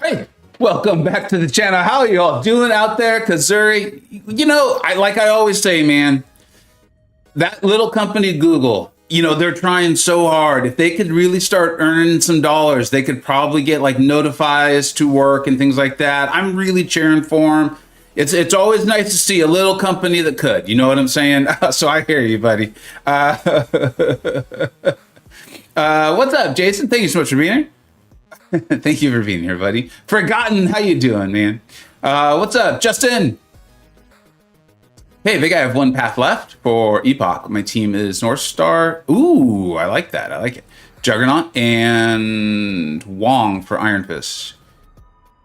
Hey, welcome back to the channel. How are you all doing out there, Kazuri? You know, I always say, man, that little company Google, you know, they're trying so hard. If they could really start earning some dollars, they could probably get like notifies to work and things like that. I'm really cheering for them. It's always nice to see a little company that could. You know what I'm saying? So I hear you, buddy. What's up, Jason? Thank you so much for being here. Thank you for being here, buddy. Forgotten, how you doing, man? What's up, Justin? Hey, big guy, I have one path left for Epoch. My team is North Star. Ooh, I like that. I like it. Juggernaut and Wong for Iron Fist.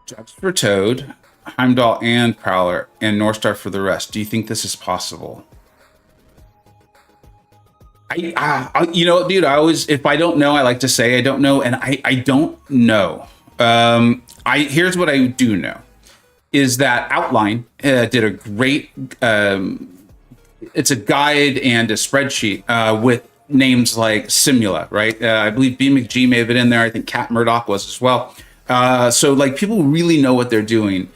Jugs for Toad, Heimdall and Prowler, and North Star for the rest. Do you think this is possible? You know, dude, I always, if I don't know, I like to say I don't know, and I don't know. Here's what I do know, is that Outline did a great, it's a guide and a spreadsheet with names like Simula, right? I believe BMcG may have been in there. I think Cat Murdoch was as well. So like people really know what they're doing,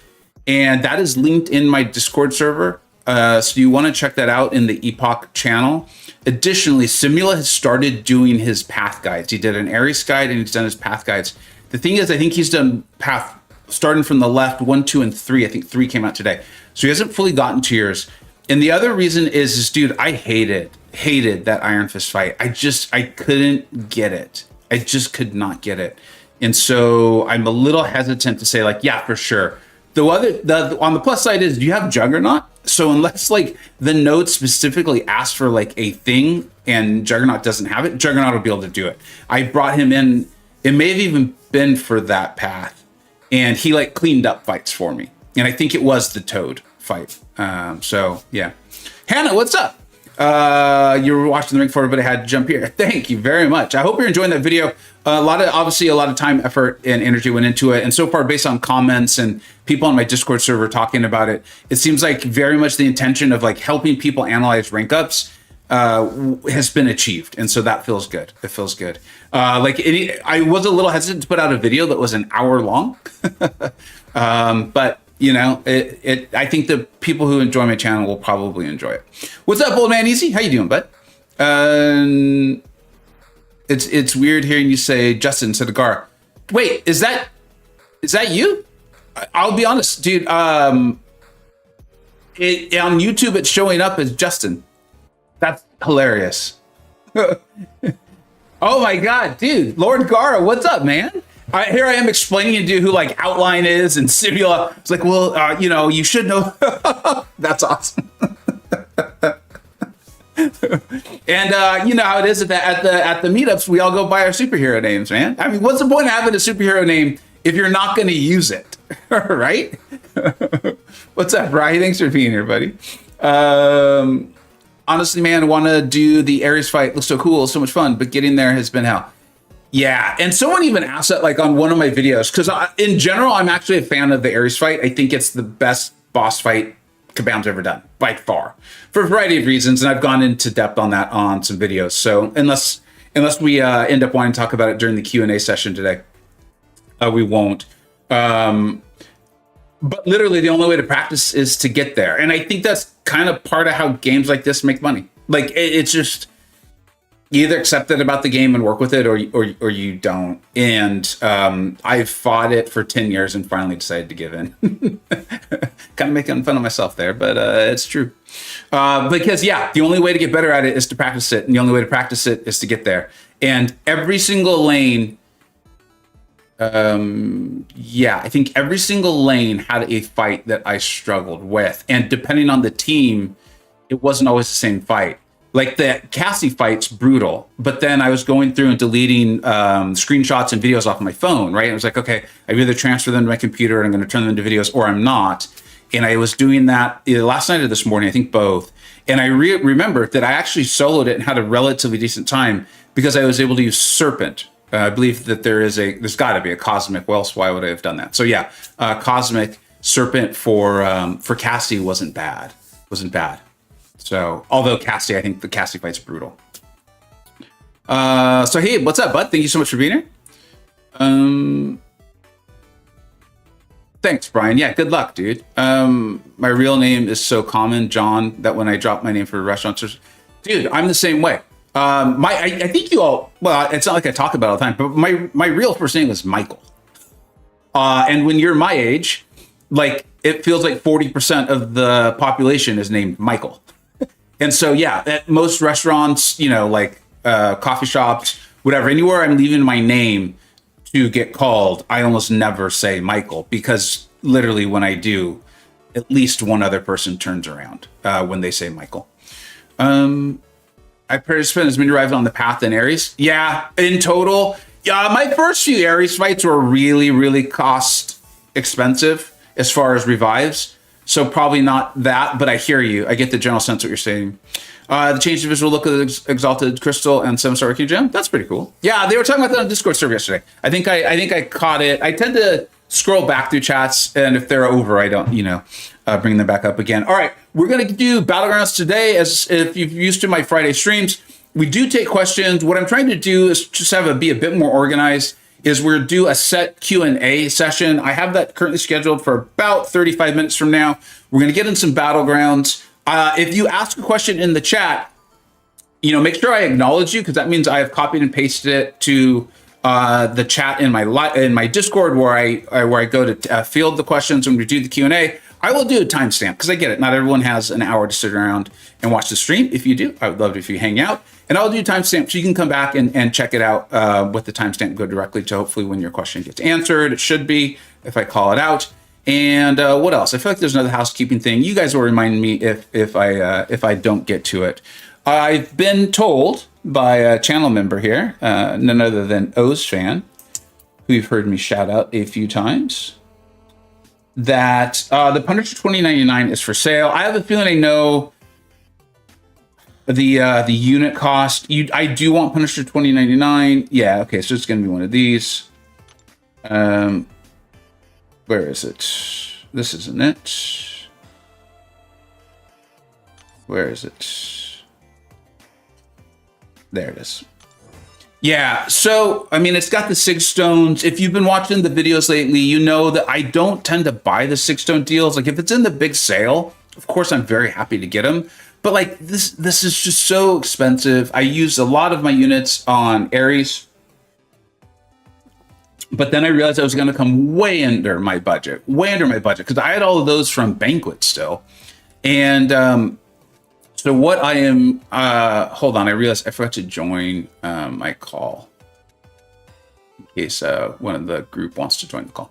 and that is linked in my Discord server. So you want to check that out in the Epoch channel. Additionally, Simula has started doing his path guides. He did an Ares guide and he's done his path guides. The thing is, I think he's done path starting from the left, 1, 2, and 3. I think 3 came out today. So he hasn't fully gotten to yours. And the other reason is dude, I hated that Iron Fist fight. I couldn't get it. I just could not get it. And so I'm a little hesitant to say like, yeah, for sure. On the plus side is you have Juggernaut. So unless like the node specifically asks for like a thing and Juggernaut doesn't have it, Juggernaut will be able to do it. I brought him in. It may have even been for that path, and he like cleaned up fights for me. And I think it was the Toad fight. So yeah, Hannah, what's up? You were watching the ring for, but I had to jump here. Thank you very much. I hope you're enjoying that video. Obviously a lot of time, effort, and energy went into it. And so far, based on comments and people on my Discord server talking about it, it seems like very much the intention of like helping people analyze rank ups has been achieved. And so that feels good. It feels good. I was a little hesitant to put out a video that was an hour long, but you know, I think the people who enjoy my channel will probably enjoy it. What's up, old man Easy? How you doing, bud? It's weird hearing you say Justin instead of Gar. Wait, is that you? I'll be honest, dude. On YouTube, it's showing up as Justin. That's hilarious. Oh my god, dude, Lord Gara, what's up, man? Here I am explaining to you who like Outline is and Simula. It's like, well, you know, you should know. That's awesome. And you know how it is at the meetups, we all go by our superhero names, man. I mean, what's the point of having a superhero name if you're not going to use it, right? What's up, Brian? Thanks for being here, buddy. Honestly, man, I want to do the Ares fight. Looks so cool, so much fun, but getting there has been hell. Yeah, and someone even asked that like on one of my videos, because in general, I'm actually a fan of the Ares fight. I think it's the best boss fight Kabam's ever done, by far, for a variety of reasons, and I've gone into depth on that on some videos. So unless we end up wanting to talk about it during the Q&A session today, we won't. But literally, the only way to practice is to get there, and I think that's kind of part of how games like this make money. Like it's just, you either accept it about the game and work with it, or you don't. And I've fought it for 10 years and finally decided to give in. Kind of making fun of myself there, but it's true. Because yeah, the only way to get better at it is to practice it, and the only way to practice it is to get there. And every single lane, yeah, I think every single lane had a fight that I struggled with, and depending on the team, it wasn't always the same fight. Like the Cassie fight's brutal, but then I was going through and deleting screenshots and videos off my phone, right? I was like, okay, I either transfer them to my computer and I'm going to turn them into videos, or I'm not. And I was doing that either last night or this morning, I think both. And I remembered that I actually soloed it and had a relatively decent time because I was able to use Serpent. I believe that there's got to be a Cosmic. Well, else why would I have done that? So yeah, Cosmic Serpent for Cassie wasn't bad. So, although Cassie, I think the Cassie fight's brutal. So hey, what's up, bud? Thank you so much for being here. thanks, Brian. Yeah, good luck, dude. My real name is so common, John, that when I drop my name for restaurants, dude, I'm the same way. I think you all, well, it's not like I talk about it all the time, but my real first name is Michael. And when you're my age, like it feels like 40% of the population is named Michael. And so, yeah, at most restaurants, you know, like coffee shops, whatever, anywhere I'm leaving my name to get called, I almost never say Michael, because literally when I do, at least one other person turns around when they say Michael. I participated as many rivals on the path in Ares. Yeah, in total. Yeah, my first few Ares fights were really, really cost expensive as far as revives. So probably not that, but I hear you. I get the general sense of what you're saying. The change the visual look of the Exalted Crystal and 7-star Arcane Gem. That's pretty cool. Yeah, they were talking about that on Discord server yesterday. I think I caught it. I tend to scroll back through chats, and if they're over, I don't, bring them back up again. All right, we're going to do Battlegrounds today. As if you've used to my Friday streams, we do take questions. What I'm trying to do is just be a bit more organized. Is we're do a set Q&A session. I have that currently scheduled for about 35 minutes from now. We're going to get in some Battlegrounds. If you ask a question in the chat, make sure I acknowledge you, because that means I have copied and pasted it to the chat in my Discord, where I go to field the questions when we do the Q&A. I will do a timestamp, because I get it. Not everyone has an hour to sit around and watch the stream. If you do, I would love it if you hang out. And I'll do timestamp, so you can come back and check it out with the timestamp. Go directly to hopefully when your question gets answered. It should be, if I call it out. And what else? I feel like there's another housekeeping thing. You guys will remind me if I don't get to it. I've been told by a channel member here, none other than O's fan, who you've heard me shout out a few times, that the Punisher 2099 is for sale. I have a feeling I know the unit cost. I do want Punisher 2099. Yeah, okay, so it's gonna be one of these. Where is it? This isn't it. Where is it? There it is. Yeah, so, it's got the 6 stones. If you've been watching the videos lately, you know that I don't tend to buy the 6 stone deals. Like, if it's in the big sale, of course, I'm very happy to get them. But, like, this is just so expensive. I use a lot of my units on Ares. But then I realized I was going to come way under my budget, because I had all of those from Banquet still. And so what I am, hold on, I realized I forgot to join my call in case one of the group wants to join the call.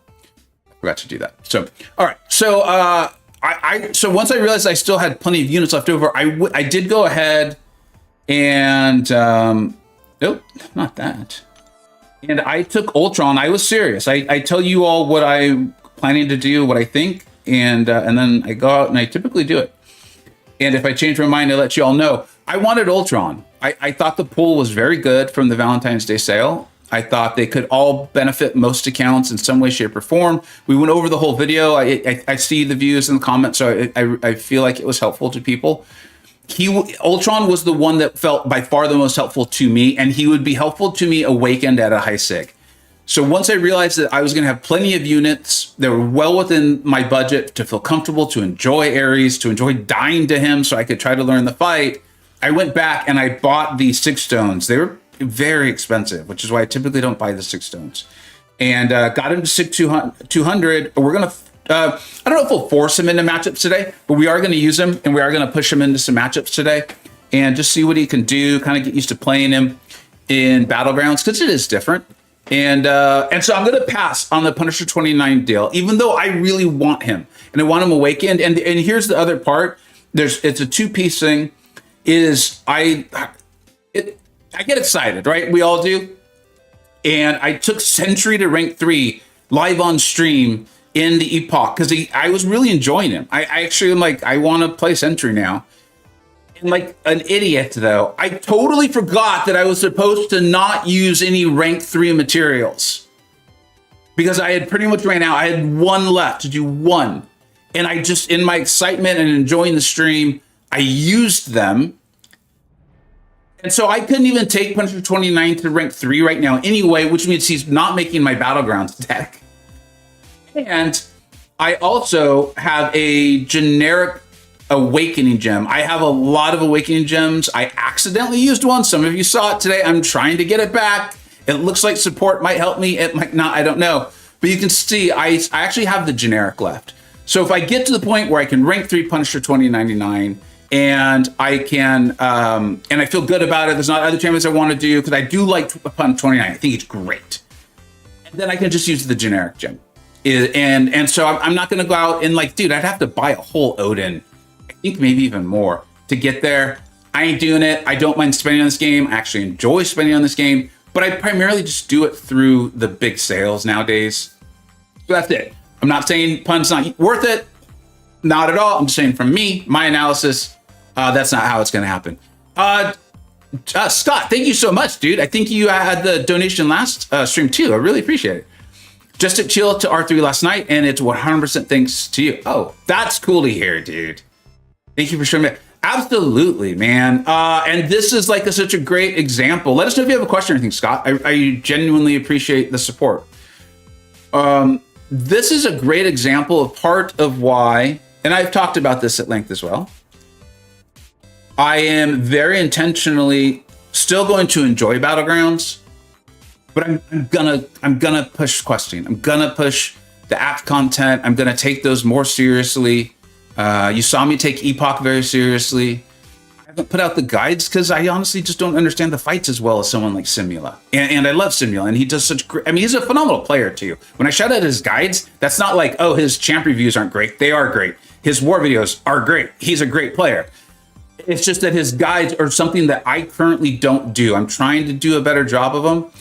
I forgot to do that. So, all right. So so once I realized I still had plenty of units left over, I did go ahead and, nope, not that. And I took Ultron. I was serious. I tell you all what I'm planning to do, what I think, and then I go out and I typically do it. And if I change my mind, I let you all know. I wanted Ultron. I thought the pool was very good from the Valentine's Day sale. I thought they could all benefit most accounts in some way, shape, or form. We went over the whole video. I see the views in the comments, so I feel like it was helpful to people. Ultron was the one that felt by far the most helpful to me, and he would be helpful to me awakened at a high sig. So once I realized that I was going to have plenty of units that were well within my budget to feel comfortable, to enjoy Ares, to enjoy dying to him so I could try to learn the fight, I went back and I bought the 6 stones. They were very expensive, which is why I typically don't buy the 6 stones. And got him to 6,200. We're going to, I don't know if we'll force him into matchups today, but we are going to use him and we are going to push him into some matchups today and just see what he can do, kind of get used to playing him in Battlegrounds, because it is different. And so I'm going to pass on the Punisher 29 deal, even though I really want him and I want him awakened. And here's the other part. It's a 2-piece thing. I get excited, right? We all do. And I took Sentry to rank 3 live on stream in the Epoch because I was really enjoying him. I actually am like, I want to play Sentry now. And like an idiot, though, I totally forgot that I was supposed to not use any rank 3 materials because I had pretty much ran out. I had 1 left to do 1. And I just, in my excitement and enjoying the stream, I used them. And so I couldn't even take Punisher 29 to rank 3 right now anyway, which means he's not making my Battlegrounds deck. And I also have a generic awakening gem. I have a lot of awakening gems. I accidentally used one. Some of you saw it today. I'm trying to get it back. It looks like support might help me. It might not. I don't know. But you can see I actually have the generic left. So if I get to the point where I can rank 3 Punisher 2099 and I can, and I feel good about it, there's not other champions I want to do because I do like Pun 29. I think it's great. And then I can just use the generic gem. And so I'm not going to go out and like, dude, I'd have to buy a whole Odin. I think maybe even more to get there. I ain't doing it. I don't mind spending on this game. I actually enjoy spending on this game, but I primarily just do it through the big sales nowadays. So that's it. I'm not saying Pun's not worth it. Not at all. I'm just saying from me, my analysis, that's not how it's going to happen. Scott, thank you so much, dude. I think you had the donation last stream too. I really appreciate it. Just at chill to R3 last night, and it's 100% thanks to you. Oh, that's cool to hear, dude. Thank you for showing me. Absolutely, man. And this is like such a great example. Let us know if you have a question or anything, Scott. I genuinely appreciate the support. This is a great example of part of why, and I've talked about this at length as well. I am very intentionally still going to enjoy Battlegrounds, but I'm gonna push questing. I'm gonna push the app content. I'm gonna take those more seriously. You saw me take Epoch very seriously. I haven't put out the guides because I honestly just don't understand the fights as well as someone like Simula. And I love Simula, and he does such great, I mean, he's a phenomenal player too. When I shout out his guides, that's not like, oh, his champ reviews aren't great. They are great. His war videos are great. He's a great player. It's just that his guides are something that I currently don't do. I'm trying to do a better job of them.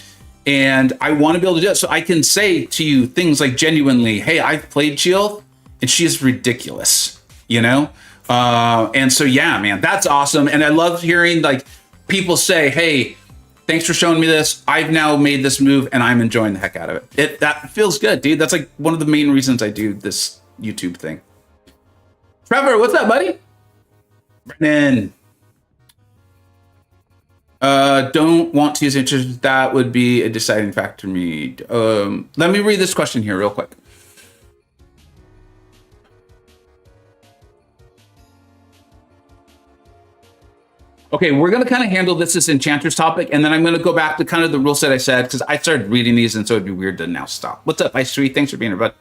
And I want to be able to do it. So I can say to you things like genuinely, hey, I've played Shield and she is ridiculous, you know? And so, yeah, man, that's awesome. And I love hearing like people say, hey, thanks for showing me this. I've now made this move and I'm enjoying the heck out of it. That feels good, dude. That's like one of the main reasons I do this YouTube thing. Trevor, what's up, buddy? Brennan. Don't want to use interest. That would be a deciding factor for me. Let me read this question here real quick. Okay, we're going to kind of handle this as Enchanter's topic, and then I'm going to go back to kind of the rule set I said, because I started reading these, and so it'd be weird to now stop. What's up, Ice Sweet? Thanks for being here, bud.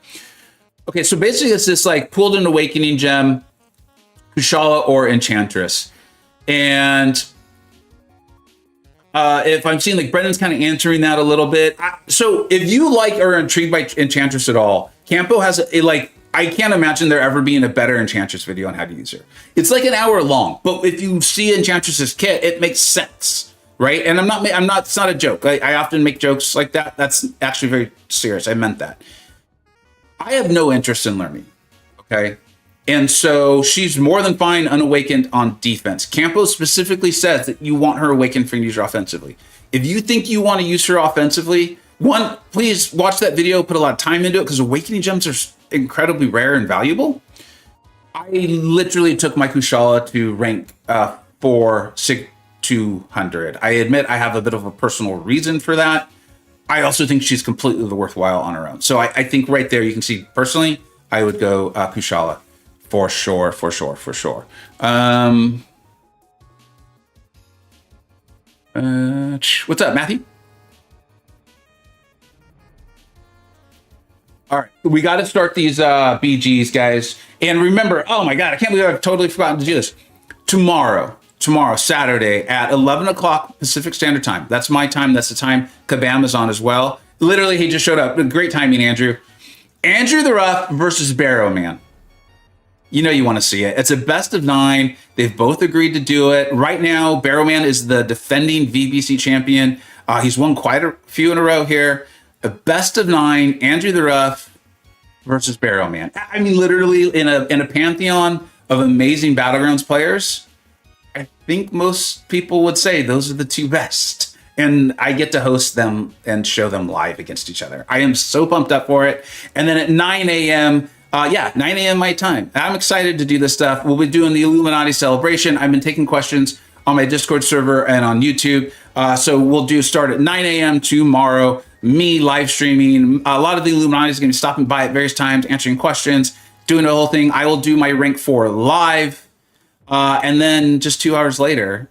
Okay, so basically it's this like pulled an Awakening Gem, Kushala or Enchantress. And if I'm seeing like Brendan's kind of answering that a little bit. So if you like or are intrigued by Enchantress at all, Campo has a like, I can't imagine there ever being a better Enchantress video on how to use her. It's like an hour long, but if you see Enchantress's kit, it makes sense, right? And it's not a joke. I often make jokes like that. That's actually very serious. I meant that. I have no interest in learning, okay? And so she's more than fine unawakened on defense. Campo specifically says that you want her awakened for use her offensively. If you think you want to use her offensively, one, please watch that video, put a lot of time into it, because awakening gems are incredibly rare and valuable. I literally took my Kushala to rank 4 Sig 200. I admit I have a bit of a personal reason for that. I also think she's completely worthwhile on her own. So I think right there you can see, personally, I would go Kushala. For sure. What's up, Matthew? All right, we got to start these BGs, guys. And remember, oh my God, I can't believe I've totally forgotten to do this. Tomorrow, Saturday at 11 o'clock Pacific Standard Time. That's my time. That's the time Kabam is on as well. Literally, he just showed up. Great timing, Andrew. Andrew the Rough versus Barrow Man. You know you want to see it. It's a best of 9. They've both agreed to do it. Right now, Barrowman is the defending VBC champion. He's won quite a few in a row here. A best of 9, Andrew the Rough versus Barrowman. I mean, literally in a pantheon of amazing Battlegrounds players, I think most people would say those are the two best. And I get to host them and show them live against each other. I am so pumped up for it. And then at 9 a.m., 9 a.m. my time. I'm excited to do this stuff. We'll be doing the Illuminati celebration. I've been taking questions on my Discord server and on YouTube. So we'll start at 9 a.m. tomorrow. me live streaming. A lot of the Illuminati is going to be stopping by at various times, answering questions, doing the whole thing. I will do my rank 4 live. And then just 2 hours later,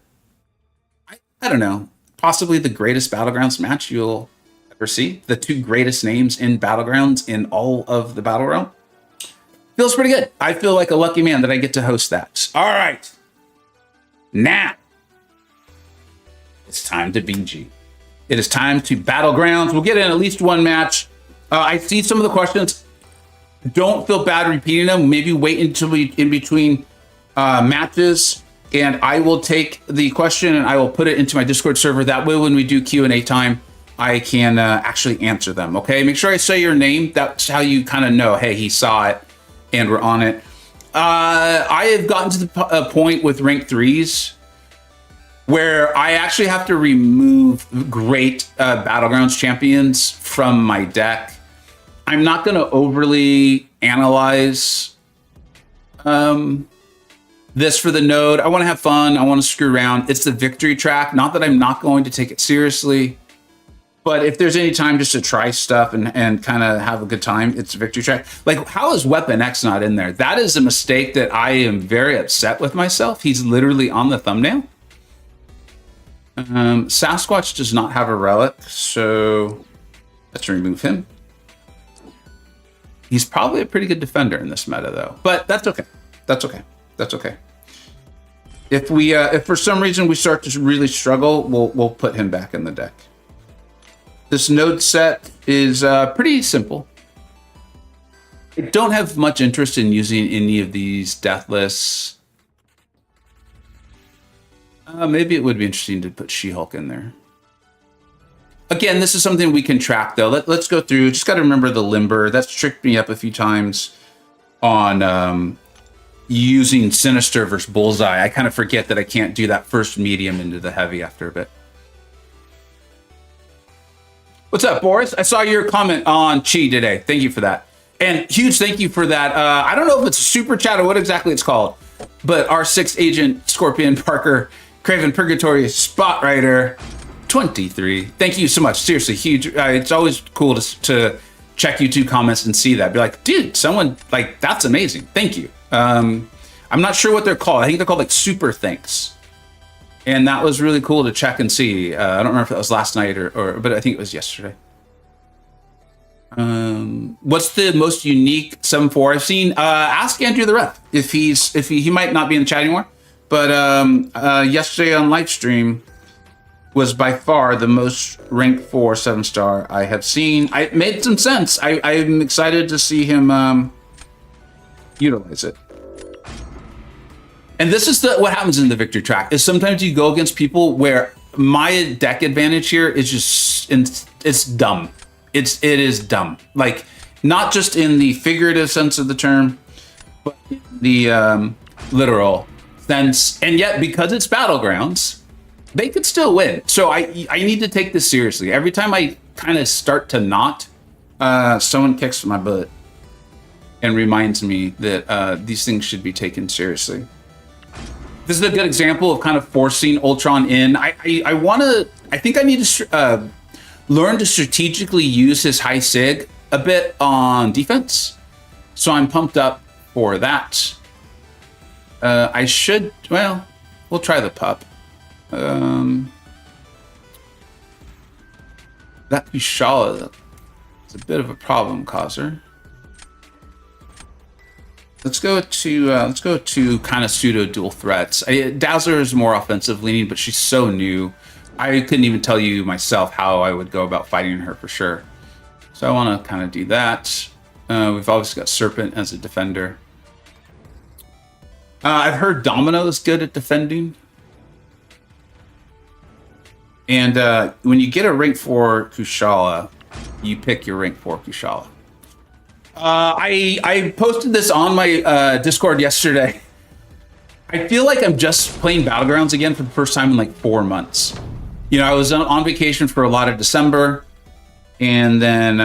I don't know, possibly the greatest Battlegrounds match you'll ever see. The 2 greatest names in Battlegrounds in all of the Battle Realm. Feels pretty good. I feel like a lucky man that I get to host that. All right. Now, it's time to BG. It is time to Battlegrounds. We'll get in at least one match. I see some of the questions. Don't feel bad repeating them. Maybe wait until we in between matches, and I will take the question and I will put it into my Discord server. That way, when we do Q&A time, I can actually answer them. Okay, make sure I say your name. That's how you kind of know, hey, he saw it and we're on it. I have gotten to the point with rank 3s where I actually have to remove great Battlegrounds champions from my deck. I'm not going to overly analyze this for the node. I want to have fun. I want to screw around. It's the victory track. Not that I'm not going to take it seriously, but if there's any time just to try stuff and kind of have a good time, it's victory track. Like, how is Weapon X not in there? That is a mistake that I am very upset with myself. He's literally on the thumbnail. Sasquatch does not have a relic, so let's remove him. He's probably a pretty good defender in this meta, though. But that's okay. That's okay. That's okay. If we, if for some reason we start to really struggle, we'll put him back in the deck. This node set is pretty simple. I don't have much interest in using any of these deathless. Maybe it would be interesting to put She-Hulk in there. Again, this is something we can track, though. Let's go through. Just got to remember the Limber. That's tricked me up a few times on using Sinister versus Bullseye. I kind of forget that I can't do that first medium into the heavy after a bit. What's up, Boris? I saw your comment on Chi today. Thank you for that. And huge thank you for that. I don't know if it's a super chat or what exactly it's called, but our 6th agent, Scorpion Parker, Craven Purgatory, Spot Rider, 23. Thank you so much. Seriously, huge. It's always cool to check YouTube comments and see that. Be like, dude, someone, like, that's amazing. Thank you. I'm not sure what they're called. I think they're called like super thanks. And that was really cool to check and see. I don't remember if that was last night or but I think it was yesterday. What's the most unique 7-4 I've seen? Ask Andrew the Rep if he might not be in the chat anymore. But yesterday on live stream was by far the most rank 4 7-star I have seen. It made some sense. I'm excited to see him utilize it. And this is what happens in the victory track is sometimes you go against people where my deck advantage here is just it's dumb. It is dumb. Like, not just in the figurative sense of the term, but in the literal sense. And yet, because it's Battlegrounds, they could still win. So I need to take this seriously. Every time I kind of start to not, someone kicks my butt and reminds me that these things should be taken seriously. This is a good example of kind of forcing Ultron in. I think I need to learn to strategically use his high sig a bit on defense. So I'm pumped up for that. I should, well, we'll try the pup. That Kushala is a bit of a problem causer. Let's go to kind of pseudo dual threats. Dazzler is more offensive leaning, but she's so new. I couldn't even tell you myself how I would go about fighting her for sure. So I want to kind of do that. We've obviously got Serpent as a defender. I've heard Domino is good at defending. And when you get a rank 4 Kushala, you pick your rank 4 Kushala. I posted this on my Discord yesterday. I feel like I'm just playing Battlegrounds again for the first time in like 4 months. You know, I was on vacation for a lot of December. And then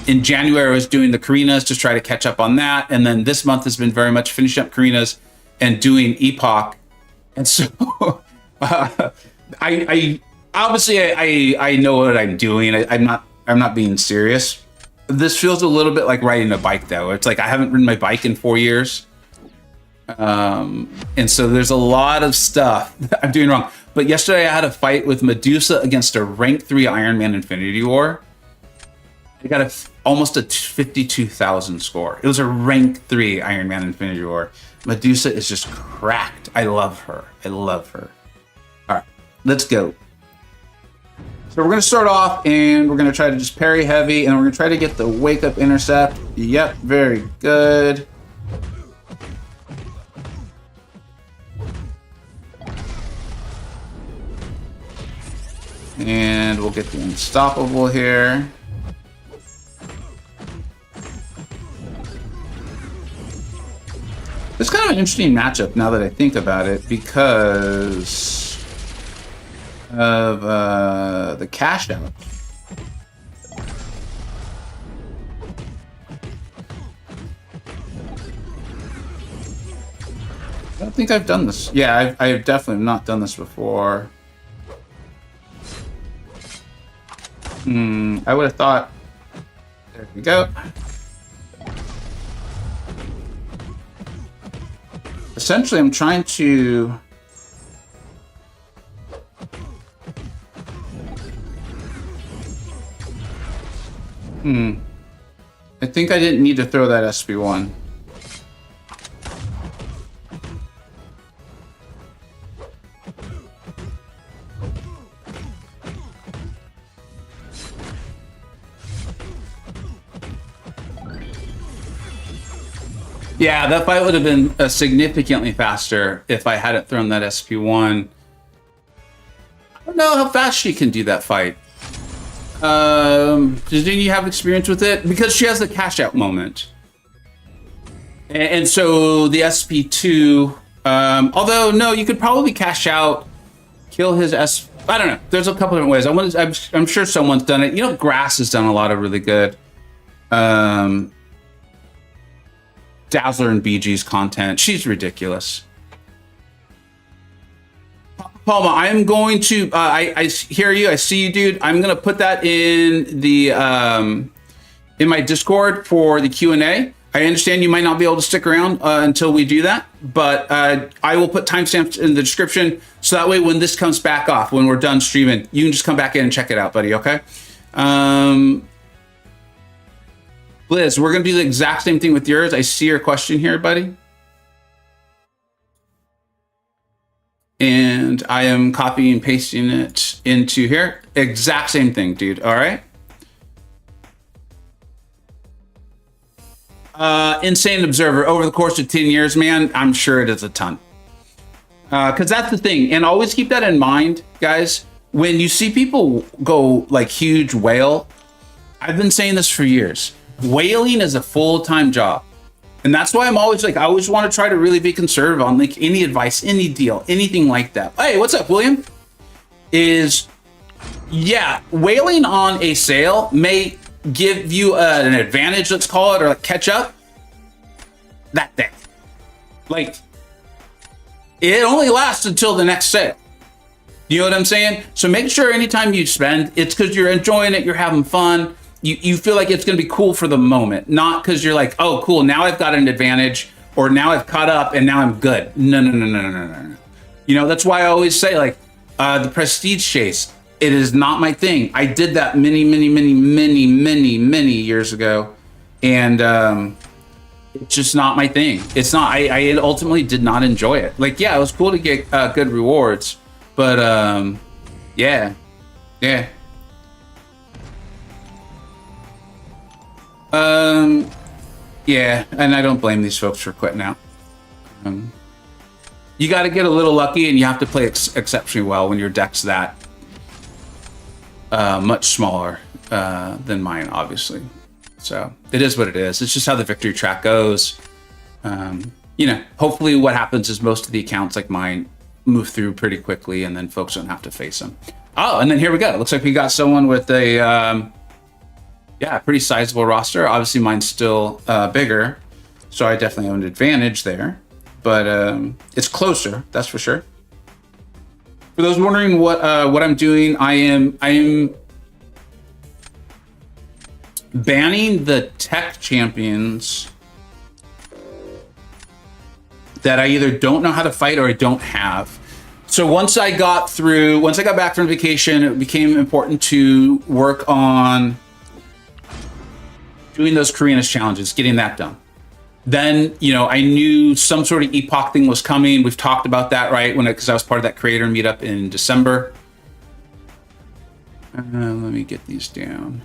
in January, I was doing the Karinas to try to catch up on that. And then this month has been very much finishing up Karinas and doing Epoch. And so I obviously I know what I'm doing. I'm not I'm not being serious. This feels a little bit like riding a bike, though. It's like I haven't ridden my bike in 4 years. And so there's a lot of stuff that I'm doing wrong. But yesterday I had a fight with Medusa against a rank 3 Iron Man Infinity War. I got almost a 52,000 score. It was a rank 3 Iron Man Infinity War. Medusa is just cracked. I love her. I love her. All right, let's go. So we're going to start off and we're going to try to just parry heavy and we're going to try to get the wake up intercept. Yep, very good. And we'll get the unstoppable here. It's kind of an interesting matchup now that I think about it because of the cash out. I don't think I've done this. Yeah, I've definitely not done this before. I would have thought. There we go. Essentially, I'm trying to. I think I didn't need to throw that SP1. Yeah, that fight would have been significantly faster if I hadn't thrown that SP1. I don't know how fast she can do that fight. Does you have experience with it? Because she has the cash out moment. And so the SP2, although no, you could probably cash out, kill his I don't know. There's a couple different ways. I'm sure someone's done it. You know, Grass has done a lot of really good Dazzler and BGs content. She's ridiculous. Palma, I'm going to, I hear you, I see you, dude. I'm going to put that in the, in my Discord for the Q&A. I understand you might not be able to stick around until we do that, but I will put timestamps in the description so that way when this comes back off, when we're done streaming, you can just come back in and check it out, buddy, okay? Blizz, we're going to do the exact same thing with yours. I see your question here, buddy. And I am copying and pasting it into here. Exact same thing, dude. All right. Insane Observer. Over the course of 10 years, man, I'm sure it is a ton. Because that's the thing. And always keep that in mind, guys. When you see people go like huge whale, I've been saying this for years. Whaling is a full-time job. And that's why I'm always like, I always want to try to really be conservative on like any advice, any deal, anything like that. Hey, what's up, William? Yeah, whaling on a sale may give you an advantage, let's call it, or like catch up that day. Like, it only lasts until the next sale. You know what I'm saying? So make sure anytime you spend, it's because you're enjoying it, you're having fun. You feel like it's going to be cool for the moment, not because you're like, oh, cool, now I've got an advantage, or now I've caught up and now I'm good. No. You know, that's why I always say, like, the prestige chase, it is not my thing. I did that many years ago, and it's just not my thing. It's not, I ultimately did not enjoy it. Like, yeah, it was cool to get good rewards, but yeah. Yeah, and I don't blame these folks for quitting out. You got to get a little lucky, and you have to play exceptionally well when your deck's that much smaller than mine, obviously. So it is what it is. It's just how the victory track goes. You know, hopefully what happens is most of the accounts like mine move through pretty quickly, and then folks don't have to face them. Oh, and then here we go. It looks like we got someone with a yeah, pretty sizable roster. Obviously, mine's still bigger, so I definitely have an advantage there. But it's closer, that's for sure. For those wondering what I'm doing, I am banning the tech champions that I either don't know how to fight or I don't have. So once I got back from vacation, it became important to work on doing those Koreanist challenges, getting that done. Then, you know, I knew some sort of epoch thing was coming. We've talked about that, right? Because I was part of that creator meetup in December. Let me get these down.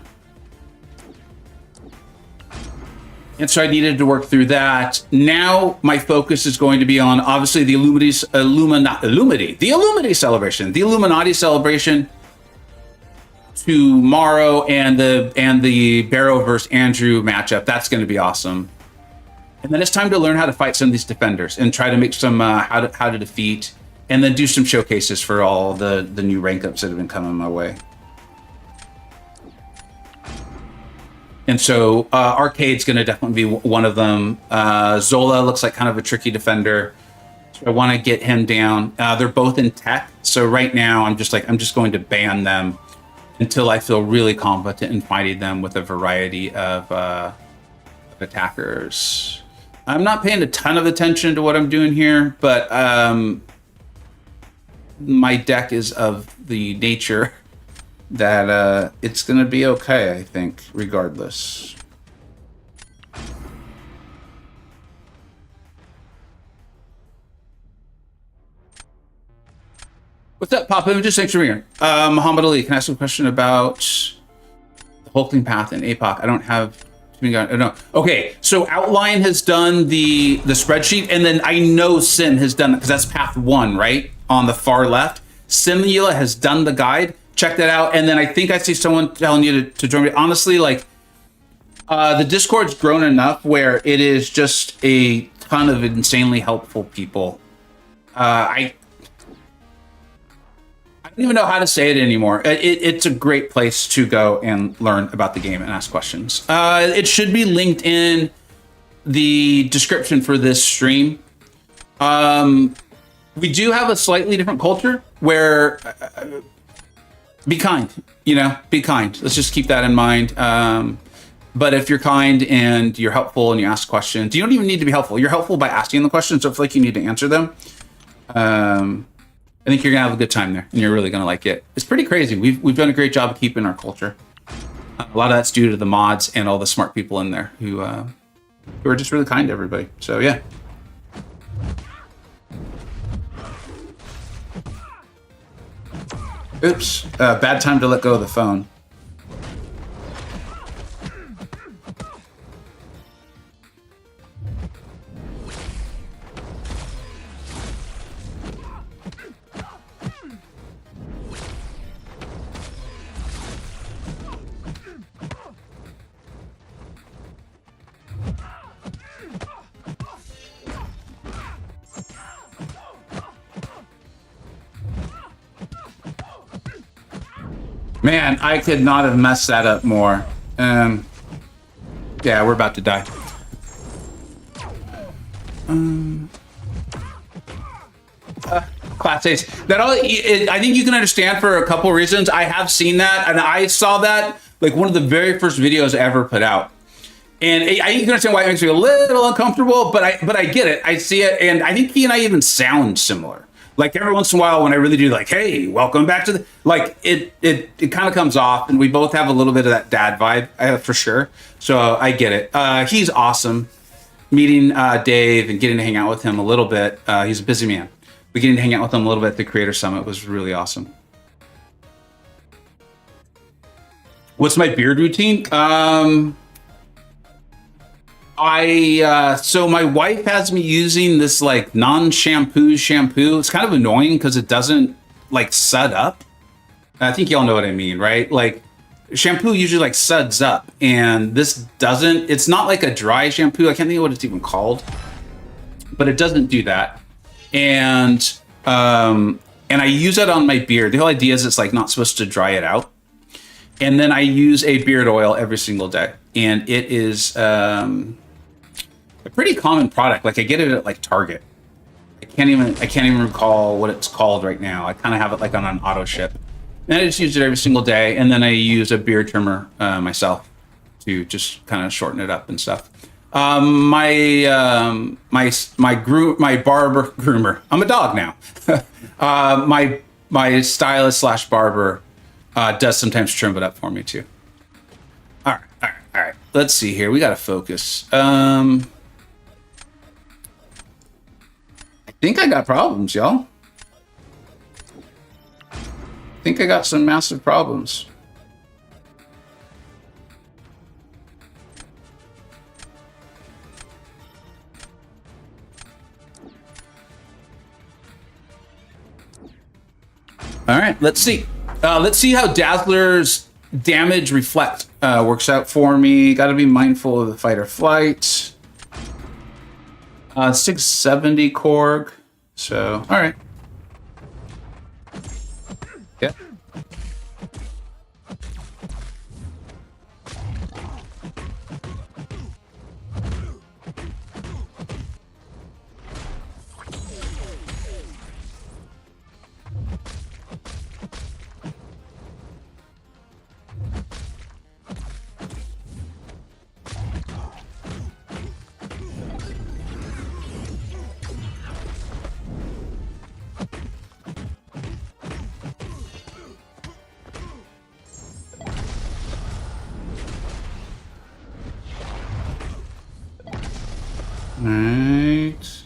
And so I needed to work through that. Now my focus is going to be on obviously the Illuminati celebration, the Illuminati celebration tomorrow, and the Barrow versus Andrew matchup. That's going to be awesome. And then it's time to learn how to fight some of these defenders and try to make some how to defeat, and then do some showcases for all the new rank ups that have been coming my way. And so Arcade's going to definitely be one of them. Zola looks like kind of a tricky defender. So I want to get him down. They're both in tech. So right now I'm just going to ban them until I feel really competent in fighting them with a variety of attackers. I'm not paying a ton of attention to what I'm doing here, but my deck is of the nature that it's going to be okay, I think, regardless. What's up, Pop Images? Thanks for being here. Muhammad Ali, can I ask a question about the Hulkling Path and APOC? I don't have... No. Okay, so Outline has done the spreadsheet, and then I know Sim has done it, because that's Path 1, right? On the far left. Simula has done the guide. Check that out. And then I think I see someone telling you to join me. Honestly, like, the Discord's grown enough where it is just a ton of insanely helpful people. I don't even know how to say it anymore. It's a great place to go and learn about the game and ask questions. It should be linked in the description for this stream. We do have a slightly different culture where... be kind, you know, be kind. Let's just keep that in mind. But if you're kind and you're helpful and you ask questions, you don't even need to be helpful. You're helpful by asking the questions. So if like you need to answer them, I think you're gonna have a good time there and you're really gonna like it. It's pretty crazy. We've done a great job of keeping our culture. A lot of that's due to the mods and all the smart people in there who are just really kind to everybody. So yeah. Oops, bad time to let go of the phone. Man, I could not have messed that up more. Yeah, we're about to die. Class A's. That all. I think you can understand for a couple reasons. I have seen that, and I saw that like one of the very first videos I ever put out. And I think you can understand why it makes me a little uncomfortable, but I get it. I see it, and I think he and I even sound similar. Like every once in a while when I really do like, hey, welcome back to the, like it kind of comes off, and we both have a little bit of that dad vibe for sure. So I get it. He's awesome. Meeting Dave and getting to hang out with him a little bit. He's a busy man. But getting to hang out with him a little bit at the Creator Summit was really awesome. What's my beard routine? So my wife has me using this like non-shampoo shampoo. It's kind of annoying because it doesn't like sud up. I think y'all know what I mean, right? Like shampoo usually like suds up, and this doesn't. It's not like a dry shampoo. I can't think of what it's even called, but it doesn't do that. And I use it on my beard. The whole idea is it's like not supposed to dry it out. And then I use a beard oil every single day, and it is a pretty common product. Like I get it at like Target. I can't even recall what it's called right now. I kind of have it like on an auto ship, and I just use it every single day. And then I use a beard trimmer myself. to just kind of shorten it up and stuff. My barber groomer. I'm a dog now. My stylist slash barber does sometimes trim it up for me too. All right. Let's see here. We got to focus. I think I got problems, y'all. I think I got some massive problems. All right, let's see. Let's see how Dazzler's damage reflect works out for me. Got to be mindful of the fight or flight. 670 Korg. So, all right. Yeah. Right.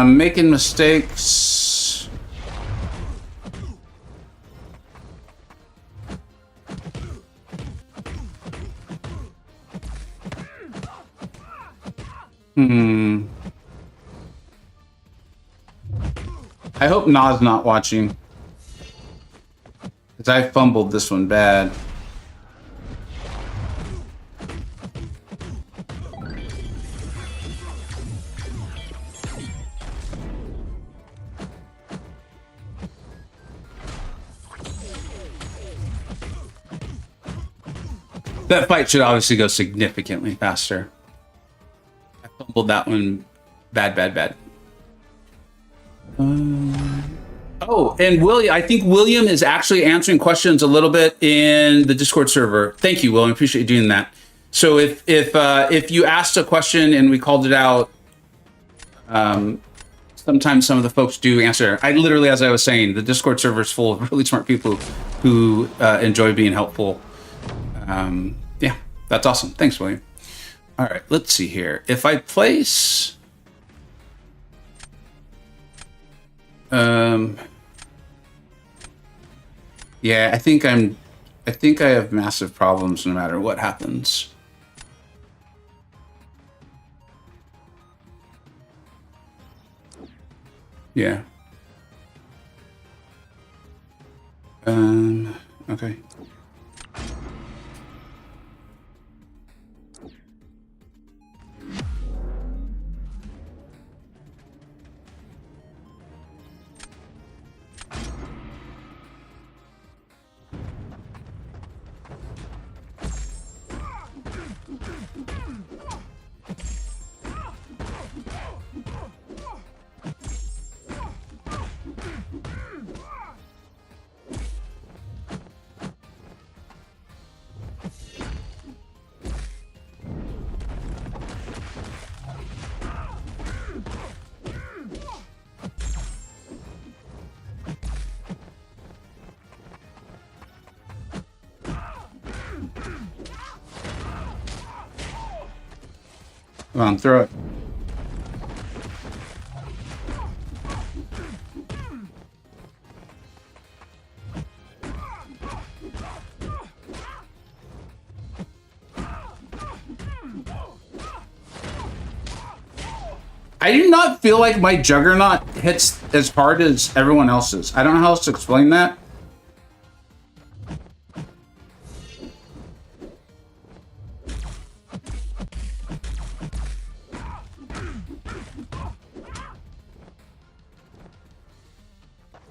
Making mistakes. I hope Na's not watching. Because I fumbled this one bad. That fight should obviously go significantly faster. I fumbled that one bad. Oh, and William, I think William is actually answering questions a little bit in the Discord server. Thank you, William. Appreciate you doing that. So if you asked a question and we called it out, sometimes some of the folks do answer. I literally, as I was saying, the Discord server is full of really smart people who enjoy being helpful. Yeah, that's awesome. Thanks, William. All right, let's see here. If I place... yeah, I think I have massive problems no matter what happens. Yeah. Okay. Come on, throw it. I do not feel like my Juggernaut hits as hard as everyone else's. I don't know how else to explain that.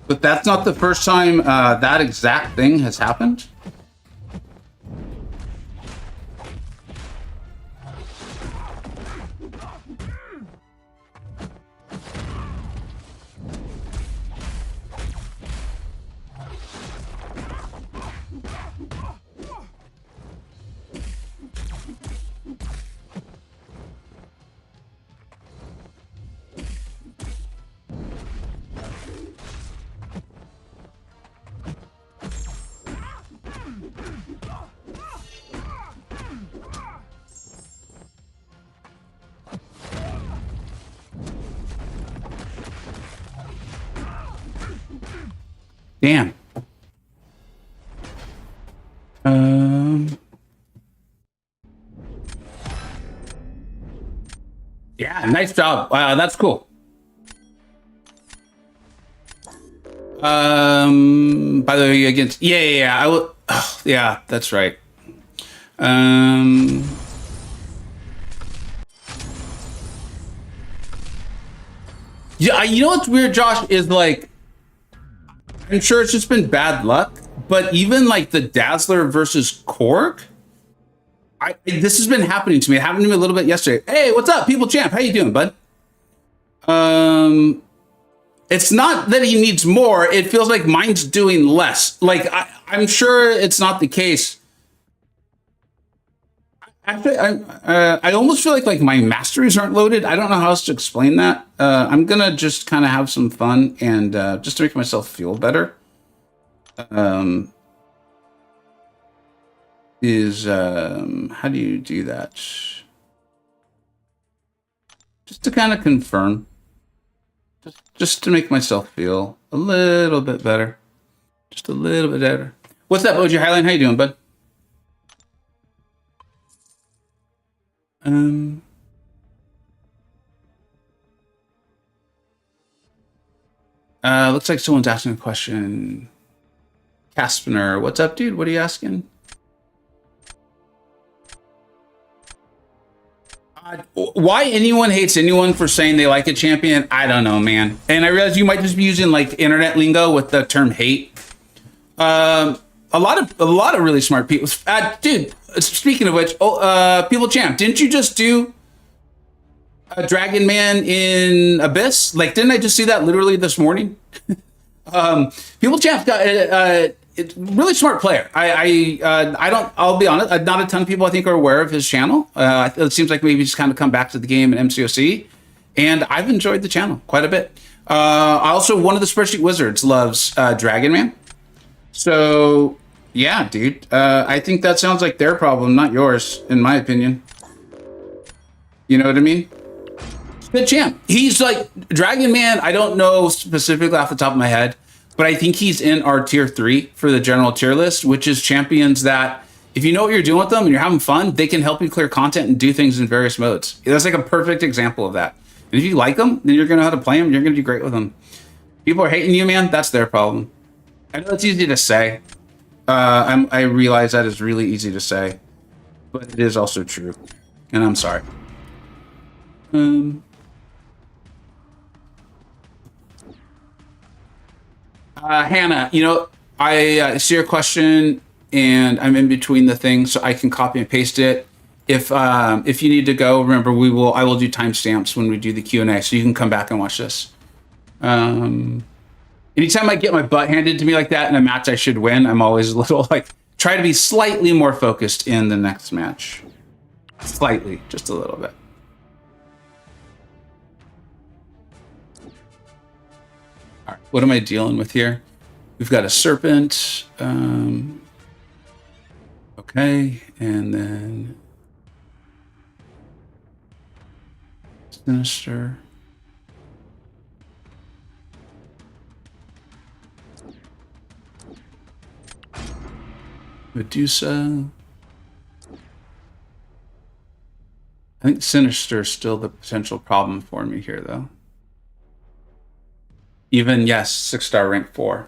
But that's not the first time that exact thing has happened. Damn. Yeah, nice job. Wow, that's cool. By the way, against yeah, I will. Oh, yeah, that's right. Yeah, you know what's weird, Josh, is like, I'm sure it's just been bad luck, but even like the Dazzler versus Korg, this has been happening to me. It happened to me a little bit yesterday. Hey, what's up, People Champ? How you doing, bud? It's not that he needs more. It feels like mine's doing less. Like I'm sure it's not the case. Actually, I almost feel like my masteries aren't loaded. I don't know how else to explain that. I'm gonna just kind of have some fun and just to make myself feel better. How do you do that? Just to kind of confirm. Just to make myself feel a little bit better. Just a little bit better. What's up, OG Highline? How you doing, bud? Looks like someone's asking a question. Caspner, what's up, dude? What are you asking? Why anyone hates anyone for saying they like a champion, I don't know, man. And I realize you might just be using like internet lingo with the term hate. A lot of really smart people. Dude, speaking of which, People Champ, didn't you just do a Dragon Man in Abyss? Like, didn't I just see that literally this morning? People Champ's got it's really smart player. I'll be honest, not a ton of people I think are aware of his channel. It seems like maybe he's kind of come back to the game in MCoC, and I've enjoyed the channel quite a bit. Also, one of the Spreadsheet Wizards loves Dragon Man. So yeah, dude, I think that sounds like their problem, not yours, in my opinion. You know what I mean? Good champ. He's like Dragon Man. I don't know specifically off the top of my head, but I think he's in our tier 3 for the general tier list, which is champions that if you know what you're doing with them and you're having fun, they can help you clear content and do things in various modes. That's like a perfect example of that. And if you like them, then you're going to know how to play them. You're going to do great with them. People are hating you, man. That's their problem. I know it's easy to say. I realize that is really easy to say, but it is also true. And I'm sorry. Hannah, you know, I see your question and I'm in between the things, so I can copy and paste it. If you need to go, remember I will do timestamps when we do the Q&A, so you can come back and watch this. Anytime I get my butt handed to me like that in a match I should win, I'm always a little like try to be slightly more focused in the next match. Slightly, just a little bit. All right, what am I dealing with here? We've got a serpent. Okay, and then sinister. Medusa. I think Sinister is still the potential problem for me here, though. Even, yes, 6-star rank 4.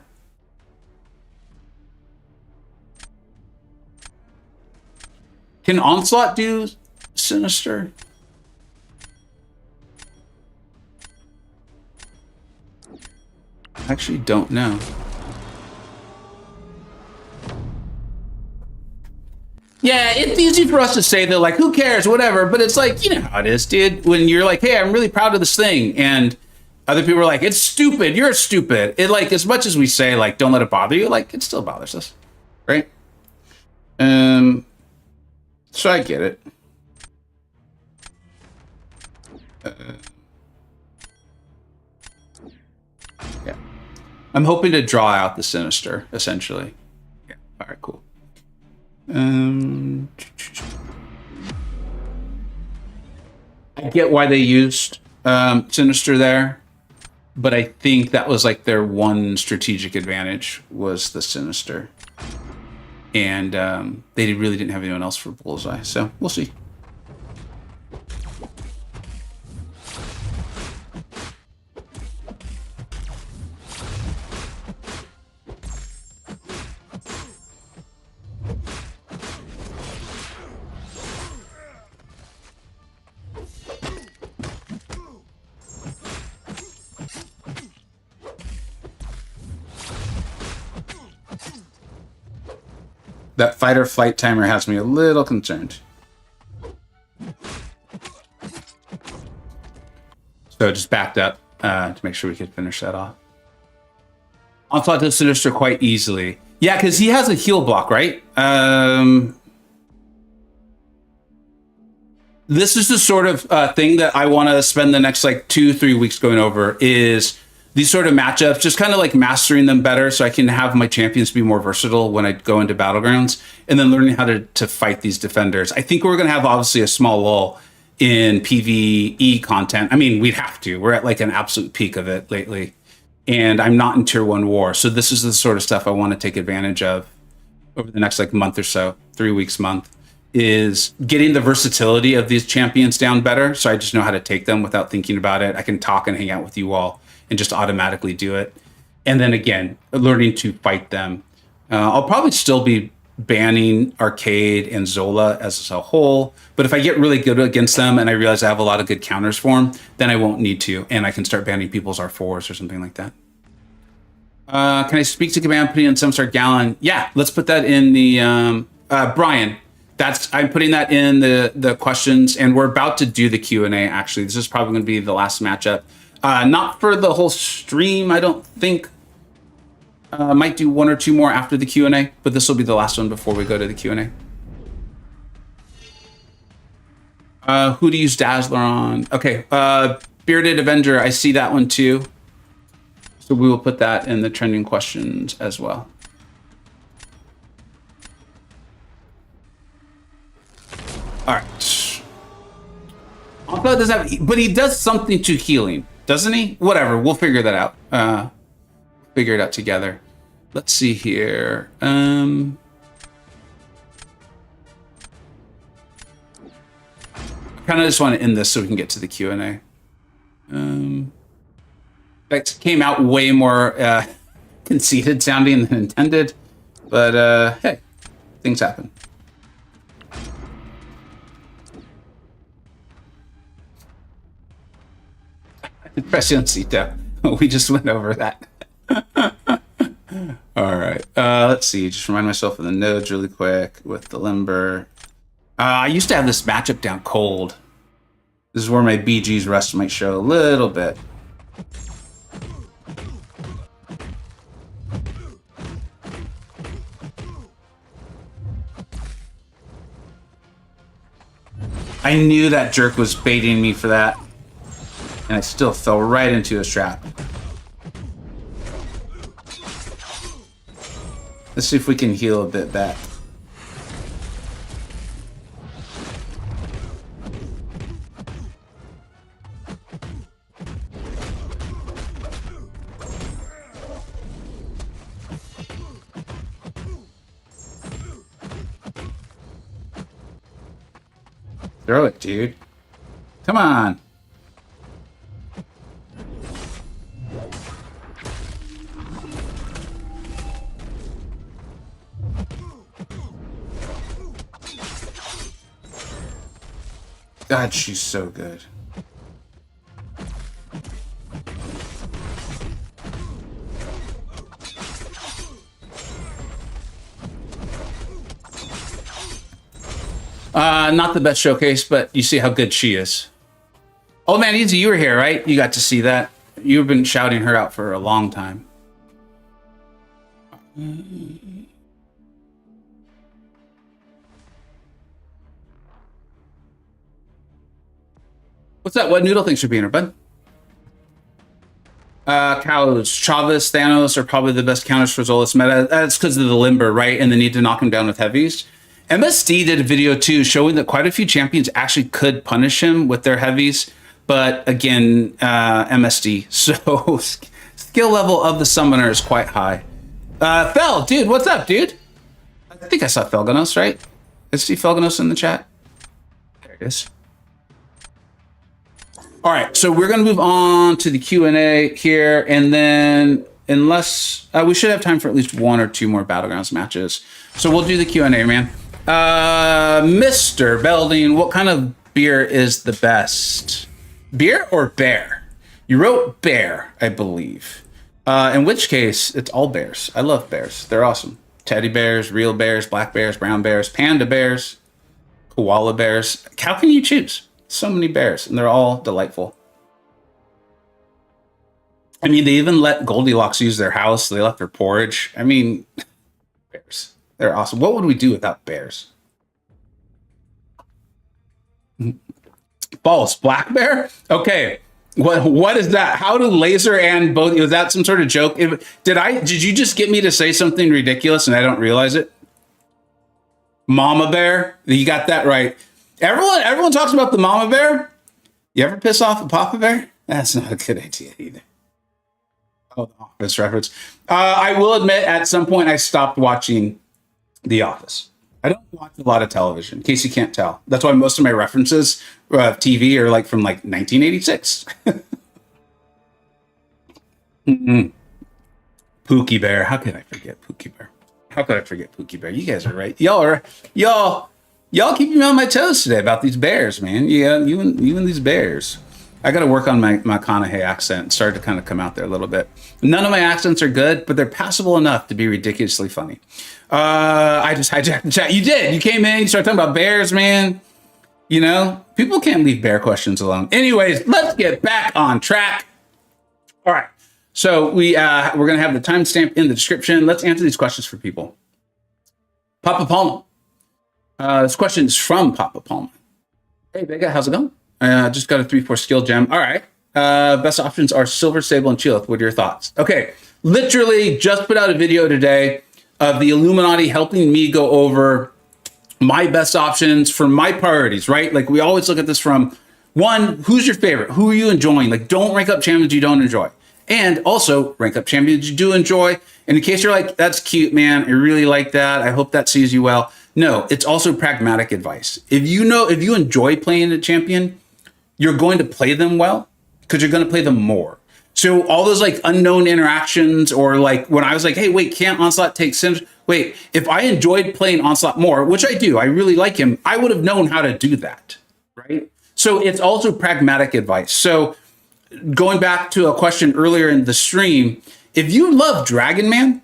Can Onslaught do Sinister? I actually don't know. Yeah, it's easy for us to say that, like, who cares, whatever, but it's like, you know how it is, dude. When you're like, hey, I'm really proud of this thing, and other people are like, it's stupid, you're stupid. It, like, as much as we say, like, don't let it bother you, like, it still bothers us, right? So I get it. Yeah. I'm hoping to draw out the Sinister, essentially. Yeah, all right, cool. I get why they used Sinister there. but I think that was like their one strategic advantage was the Sinister. And they really didn't have anyone else for Bullseye, so we'll see. That fight or flight timer has me a little concerned. So just backed up to make sure we could finish that off. Onslaught to Sinister quite easily. Yeah, because he has a heal block, right? This is the sort of thing that I want to spend the next like 2-3 weeks going over is these sort of matchups, just kind of like mastering them better so I can have my champions be more versatile when I go into Battlegrounds, and then learning how to fight these defenders. I think we're going to have obviously a small lull in PvE content. I mean, we'd have to. We're at like an absolute peak of it lately. And I'm not in tier 1 war. So this is the sort of stuff I want to take advantage of over the next like month or so, 3 weeks, month, is getting the versatility of these champions down better. So I just know how to take them without thinking about it. I can talk and hang out with you all and just automatically do it. And then again, learning to fight them. I'll probably still be banning Arcade and Zola as a whole, but if I get really good against them and I realize I have a lot of good counters for them, then I won't need to, and I can start banning people's R4s or something like that. Can I speak to command putting in some sort of gallon? Yeah, let's put that in the Brian. I'm putting that in the questions, and we're about to do the Q&A. Actually, this is probably going to be the last matchup. Not for the whole stream, I don't think. Might do 1 or 2 more after the Q&A, but this will be the last one before we go to the Q&A. Who to use Dazzler on? Okay, Bearded Avenger, I see that one too. So we will put that in the trending questions as well. All right. Does have, but he does something to healing, doesn't he? Whatever, we'll figure that out. Figure it out together. Let's see here. Kind of just want to end this so we can get to the Q&A. That came out way more conceited sounding than intended, but hey, things happen. Presioncito. We just went over that. All right. Let's see. Just remind myself of the nodes really quick with the limber. I used to have this matchup down cold. This is where my BGs rust might show a little bit. I knew that jerk was baiting me for that, and I still fell right into his trap. Let's see if we can heal a bit back. Throw it, dude. Come on. God, she's so good. Not the best showcase, but you see how good she is. Oh man, Easy, you were here, right? You got to see that. You've been shouting her out for a long time. What's that? What Noodle thinks you're being her, bud? Cows, Chavez, Thanos are probably the best counters for Zola's meta. That's because of the limber, right? And the need to knock him down with heavies. MSD did a video too showing that quite a few champions actually could punish him with their heavies. but again, MSD. So skill level of the summoner is quite high. Fel, dude, what's up, dude? I think I saw Felganos, right? Is see Felganos in the chat? There it is. All right, so we're gonna move on to the Q&A here, and then unless we should have time for at least 1 or 2 more Battlegrounds matches. So we'll do the Q&A, man. Mr. Belding, what kind of beer is the best? Beer or bear? You wrote bear, I believe. In which case, it's all bears. I love bears. They're awesome. Teddy bears, real bears, black bears, brown bears, panda bears, koala bears. How can you choose? So many bears, and they're all delightful. I mean, they even let Goldilocks use their house. They left her porridge. I mean, bears. They're awesome. What would we do without bears? Balls, black bear? Okay. What is that? How do laser and both? Was that some sort of joke? Did you just get me to say something ridiculous and I don't realize it? Mama bear? You got that right. Everyone talks about the mama bear. You ever piss off a papa bear? That's not a good idea either. Oh, the Office reference. I will admit, at some point, I stopped watching The Office. I don't watch a lot of television, in case you can't tell. That's why most of my references of TV are like from like 1986. Pookie Bear. How could I forget Pookie Bear? How could I forget Pookie Bear? You guys are right. Y'all keep me on my toes today about these bears, man. Yeah, you and these bears. I got to work on my McConaughey accent. It started to kind of come out there a little bit. None of my accents are good, but they're passable enough to be ridiculously funny. I just hijacked the chat. You did. You came in. You started talking about bears, man. You know, people can't leave bear questions alone. Anyways, let's get back on track. All right. So we're going to have the timestamp in the description. Let's answer these questions for people. Papa Palma. This question is from Papa Palma. Hey, Vega, how's it going? Just got a 3-4 skill gem. All right. Best options are Silver, Sable, and Chilith. What are your thoughts? Okay. Literally just put out a video today of the Illuminati helping me go over my best options for my priorities, right? Like we always look at this from one, who's your favorite? Who are you enjoying? Like don't rank up champions you don't enjoy. And also rank up champions you do enjoy. And in case you're like, that's cute, man. I really like that. I hope that sees you well. No, it's also pragmatic advice. If you enjoy playing a champion, you're going to play them well because you're going to play them more. So all those like unknown interactions or like when I was like, hey, wait, can't Onslaught take Sims? Wait, if I enjoyed playing Onslaught more, which I do, I really like him, I would have known how to do that, right? So it's also pragmatic advice. So going back to a question earlier in the stream, if you love Dragon Man,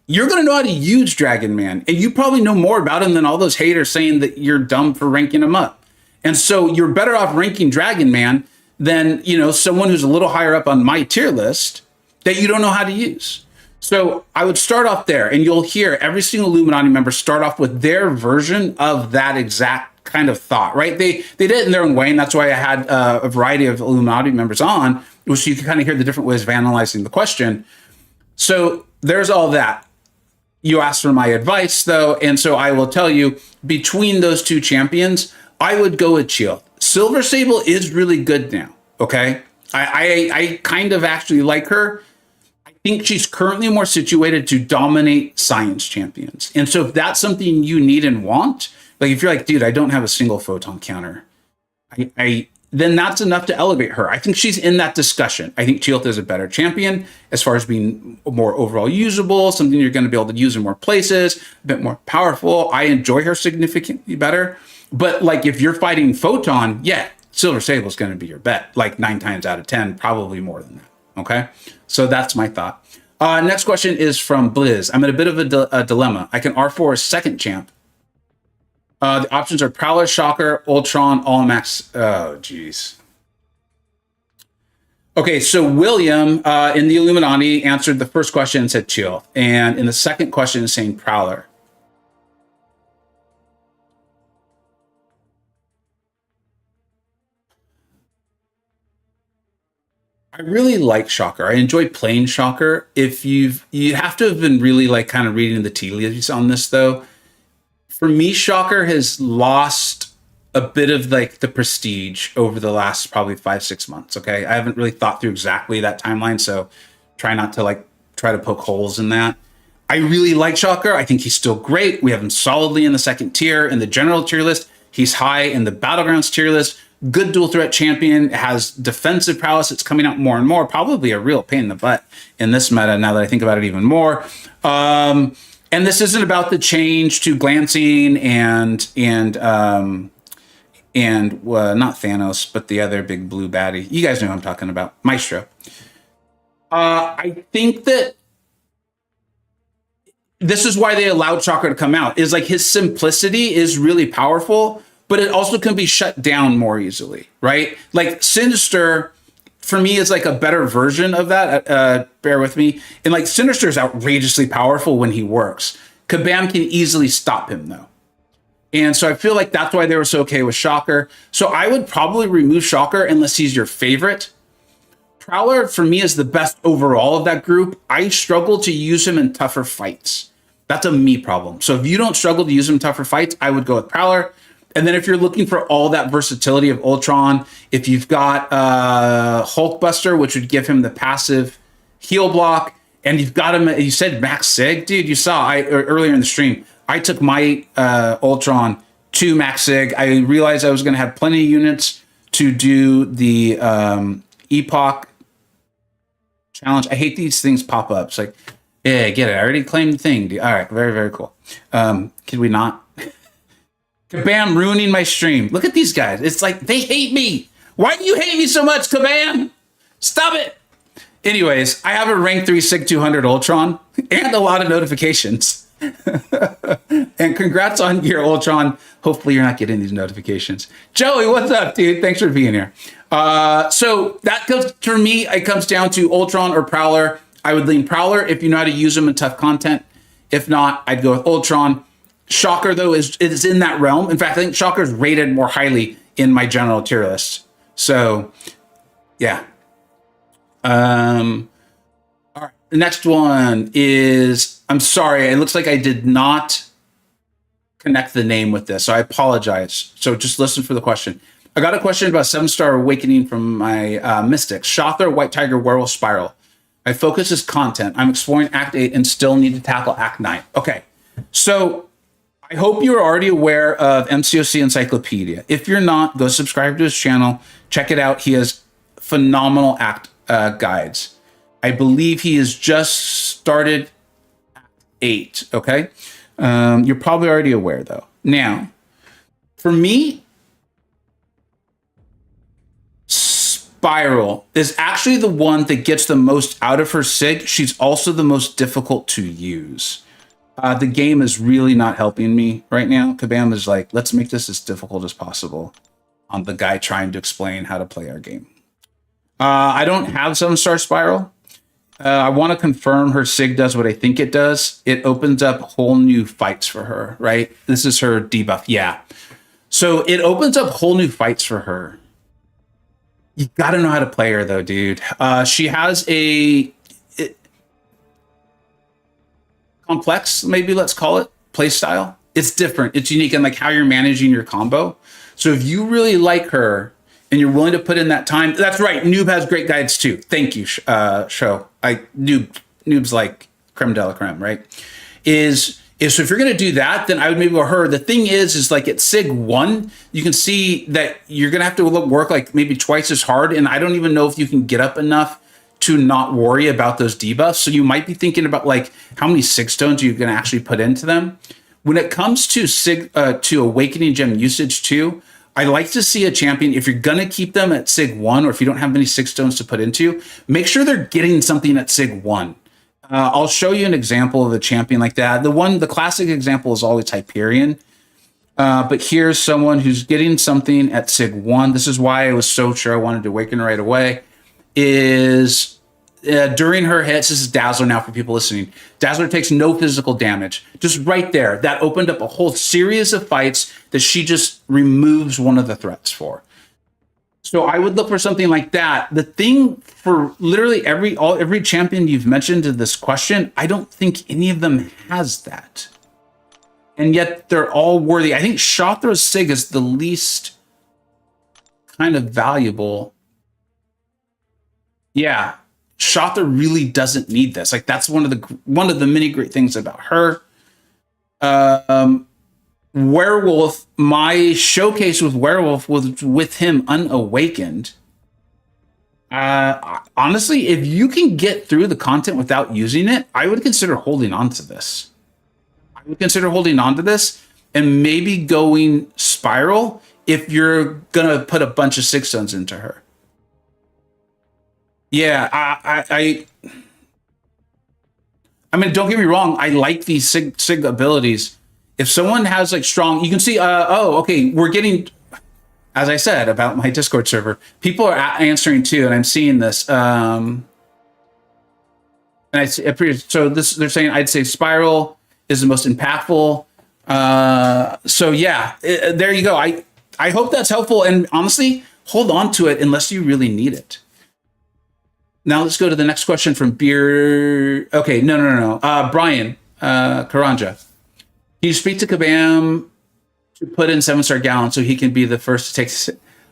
you're going to know how to use Dragon Man. And you probably know more about him than all those haters saying that you're dumb for ranking him up. And so you're better off ranking Dragon Man than, someone who's a little higher up on my tier list that you don't know how to use. So I would start off there, and you'll hear every single Illuminati member start off with their version of that exact kind of thought, right? They did it in their own way, and that's why I had a variety of Illuminati members on, which you can kind of hear the different ways of analyzing the question. So there's all that. You asked for my advice, though, and so I will tell you, between those two champions, I would go with Chilith. Silver Sable is really good now, okay? I kind of actually like her. I think she's currently more situated to dominate science champions. And so if that's something you need and want, like if you're like, dude, I don't have a single photon counter, then that's enough to elevate her. I think she's in that discussion. I think Chilith is a better champion as far as being more overall usable, something you're going to be able to use in more places, a bit more powerful. I enjoy her significantly better. But like if you're fighting Photon, yeah, Silver Sable is going to be your bet. Like 9 times out of 10, probably more than that. Okay, so that's my thought. Next question is from Blizz. I'm in a bit of a dilemma. I can R4 a second champ. The options are Prowler, Shocker, Ultron, All Max. Oh, geez. Okay, so William in the Illuminati answered the first question and said Chilith. And in the second question is saying Prowler. I really like Shocker. I enjoy playing Shocker. If you have to have been really like kind of reading the tea leaves on this though. For me, Shocker has lost a bit of like the prestige over the last probably 5-6 months. Okay, I haven't really thought through exactly that timeline, so try not to like try to poke holes in that. I really like Shocker. I think he's still great. We have him solidly in the second tier in the general tier list. He's high in the Battlegrounds tier list. Good dual threat champion, has defensive prowess. It's coming out more and more. Probably a real pain in the butt in this meta now that I think about it even more. And this isn't about the change to glancing and not Thanos, but the other big blue baddie. You guys know who I'm talking about, Maestro. I think that this is why they allowed Shocker to come out. Is like his simplicity is really powerful, but it also can be shut down more easily, right? Like Sinister, for me, is like a better version of that. Bear with me. And like Sinister is outrageously powerful when he works. Kabam can easily stop him though. And so I feel like that's why they were so okay with Shocker. So I would probably remove Shocker unless he's your favorite. Prowler, for me, is the best overall of that group. I struggle to use him in tougher fights. That's a me problem. So if you don't struggle to use him in tougher fights, I would go with Prowler. And then if you're looking for all that versatility of Ultron, if you've got Hulkbuster, which would give him the passive heal block, and you've got him, you said Max Sig, dude, you saw earlier in the stream, I took my Ultron to Max Sig. I realized I was going to have plenty of units to do the Epoch challenge. I hate these things pop up. It's like, yeah, get it. I already claimed the thing. Dude. All right, very, very cool. Could we not? Kabam ruining my stream. Look at these guys. It's like they hate me. Why do you hate me so much, Kabam? Stop it. Anyways, I have a rank 3 Sig 200 Ultron and a lot of notifications. And congrats on your Ultron. Hopefully you're not getting these notifications. Joey, what's up, dude? Thanks for being here. So that goes, for me, it comes down to Ultron or Prowler. I would lean Prowler if you know how to use them in tough content. If not, I'd go with Ultron. Shocker, though, is in that realm. In fact, I think Shocker is rated more highly in my general tier list. So, yeah. All right. The next one is, I'm sorry, it looks like I did not connect the name with this, so I apologize. So just listen for the question. I got a question about 7-star Awakening from my Mystics. Shocker, White Tiger, Werewolf, Spiral. My focus is content. I'm exploring Act 8 and still need to tackle Act 9. Okay, so I hope you're already aware of MCoC Encyclopedia. If you're not, go subscribe to his channel. Check it out. He has phenomenal act guides. I believe he has just started Act 8, okay? You're probably already aware, though. Now, for me, Spiral is actually the one that gets the most out of her Sig. She's also the most difficult to use. The game is really not helping me right now. Kabam is like, let's make this as difficult as possible on the guy trying to explain how to play our game. I don't have 7-star Spiral. I want to confirm her Sig does what I think it does. It opens up whole new fights for her, right? This is her debuff. Yeah. So it opens up whole new fights for her. You got to know how to play her, though, dude. She has a complex, maybe let's call it, play style. It's different. It's unique in like how you're managing your combo. So if you really like her and you're willing to put in that time, that's right. Noob has great guides too. Thank you, Show. Noob's like creme de la creme, right? So if you're going to do that, then I would maybe go her. The thing is like at Sig 1, you can see that you're going to have to work like maybe twice as hard. And I don't even know if you can get up enough to not worry about those debuffs. So you might be thinking about like how many Sig stones you're going to actually put into them. When it comes to to Awakening Gem usage too, I like to see a champion, if you're going to keep them at Sig 1, or if you don't have many Sig stones to put into, make sure they're getting something at Sig 1. I'll show you an example of a champion like that. The classic example is always Hyperion. But here's someone who's getting something at Sig 1. This is why I was so sure I wanted to awaken right away. During her hits, this is Dazzler now for people listening. Dazzler takes no physical damage. Just right there, that opened up a whole series of fights that she just removes one of the threats for. So I would look for something like that. The thing for literally every champion you've mentioned in this question, I don't think any of them has that. and yet they're all worthy. I think Shothra's Sig is the least kind of valuable. Yeah, Shothra really doesn't need this. Like that's one of the many great things about her. Werewolf, my showcase with Werewolf was with him unawakened. Honestly, if you can get through the content without using it, I would consider holding on to this. I would consider holding on to this and maybe going Spiral if you're gonna put a bunch of 6-stones into her. Yeah, I mean, don't get me wrong. I like these sig abilities. If someone has like strong, you can see. Oh, okay. We're getting, as I said about my Discord server, people are answering too, and I'm seeing this. And so this they're saying I'd say Spiral is the most impactful. So yeah, there you go. I hope that's helpful, and honestly, hold on to it unless you really need it. Now let's go to the next question from Beer. Okay, no. Brian Karanja. Can you speak to Kabam to put in 7-star Gallon so he can be the first to take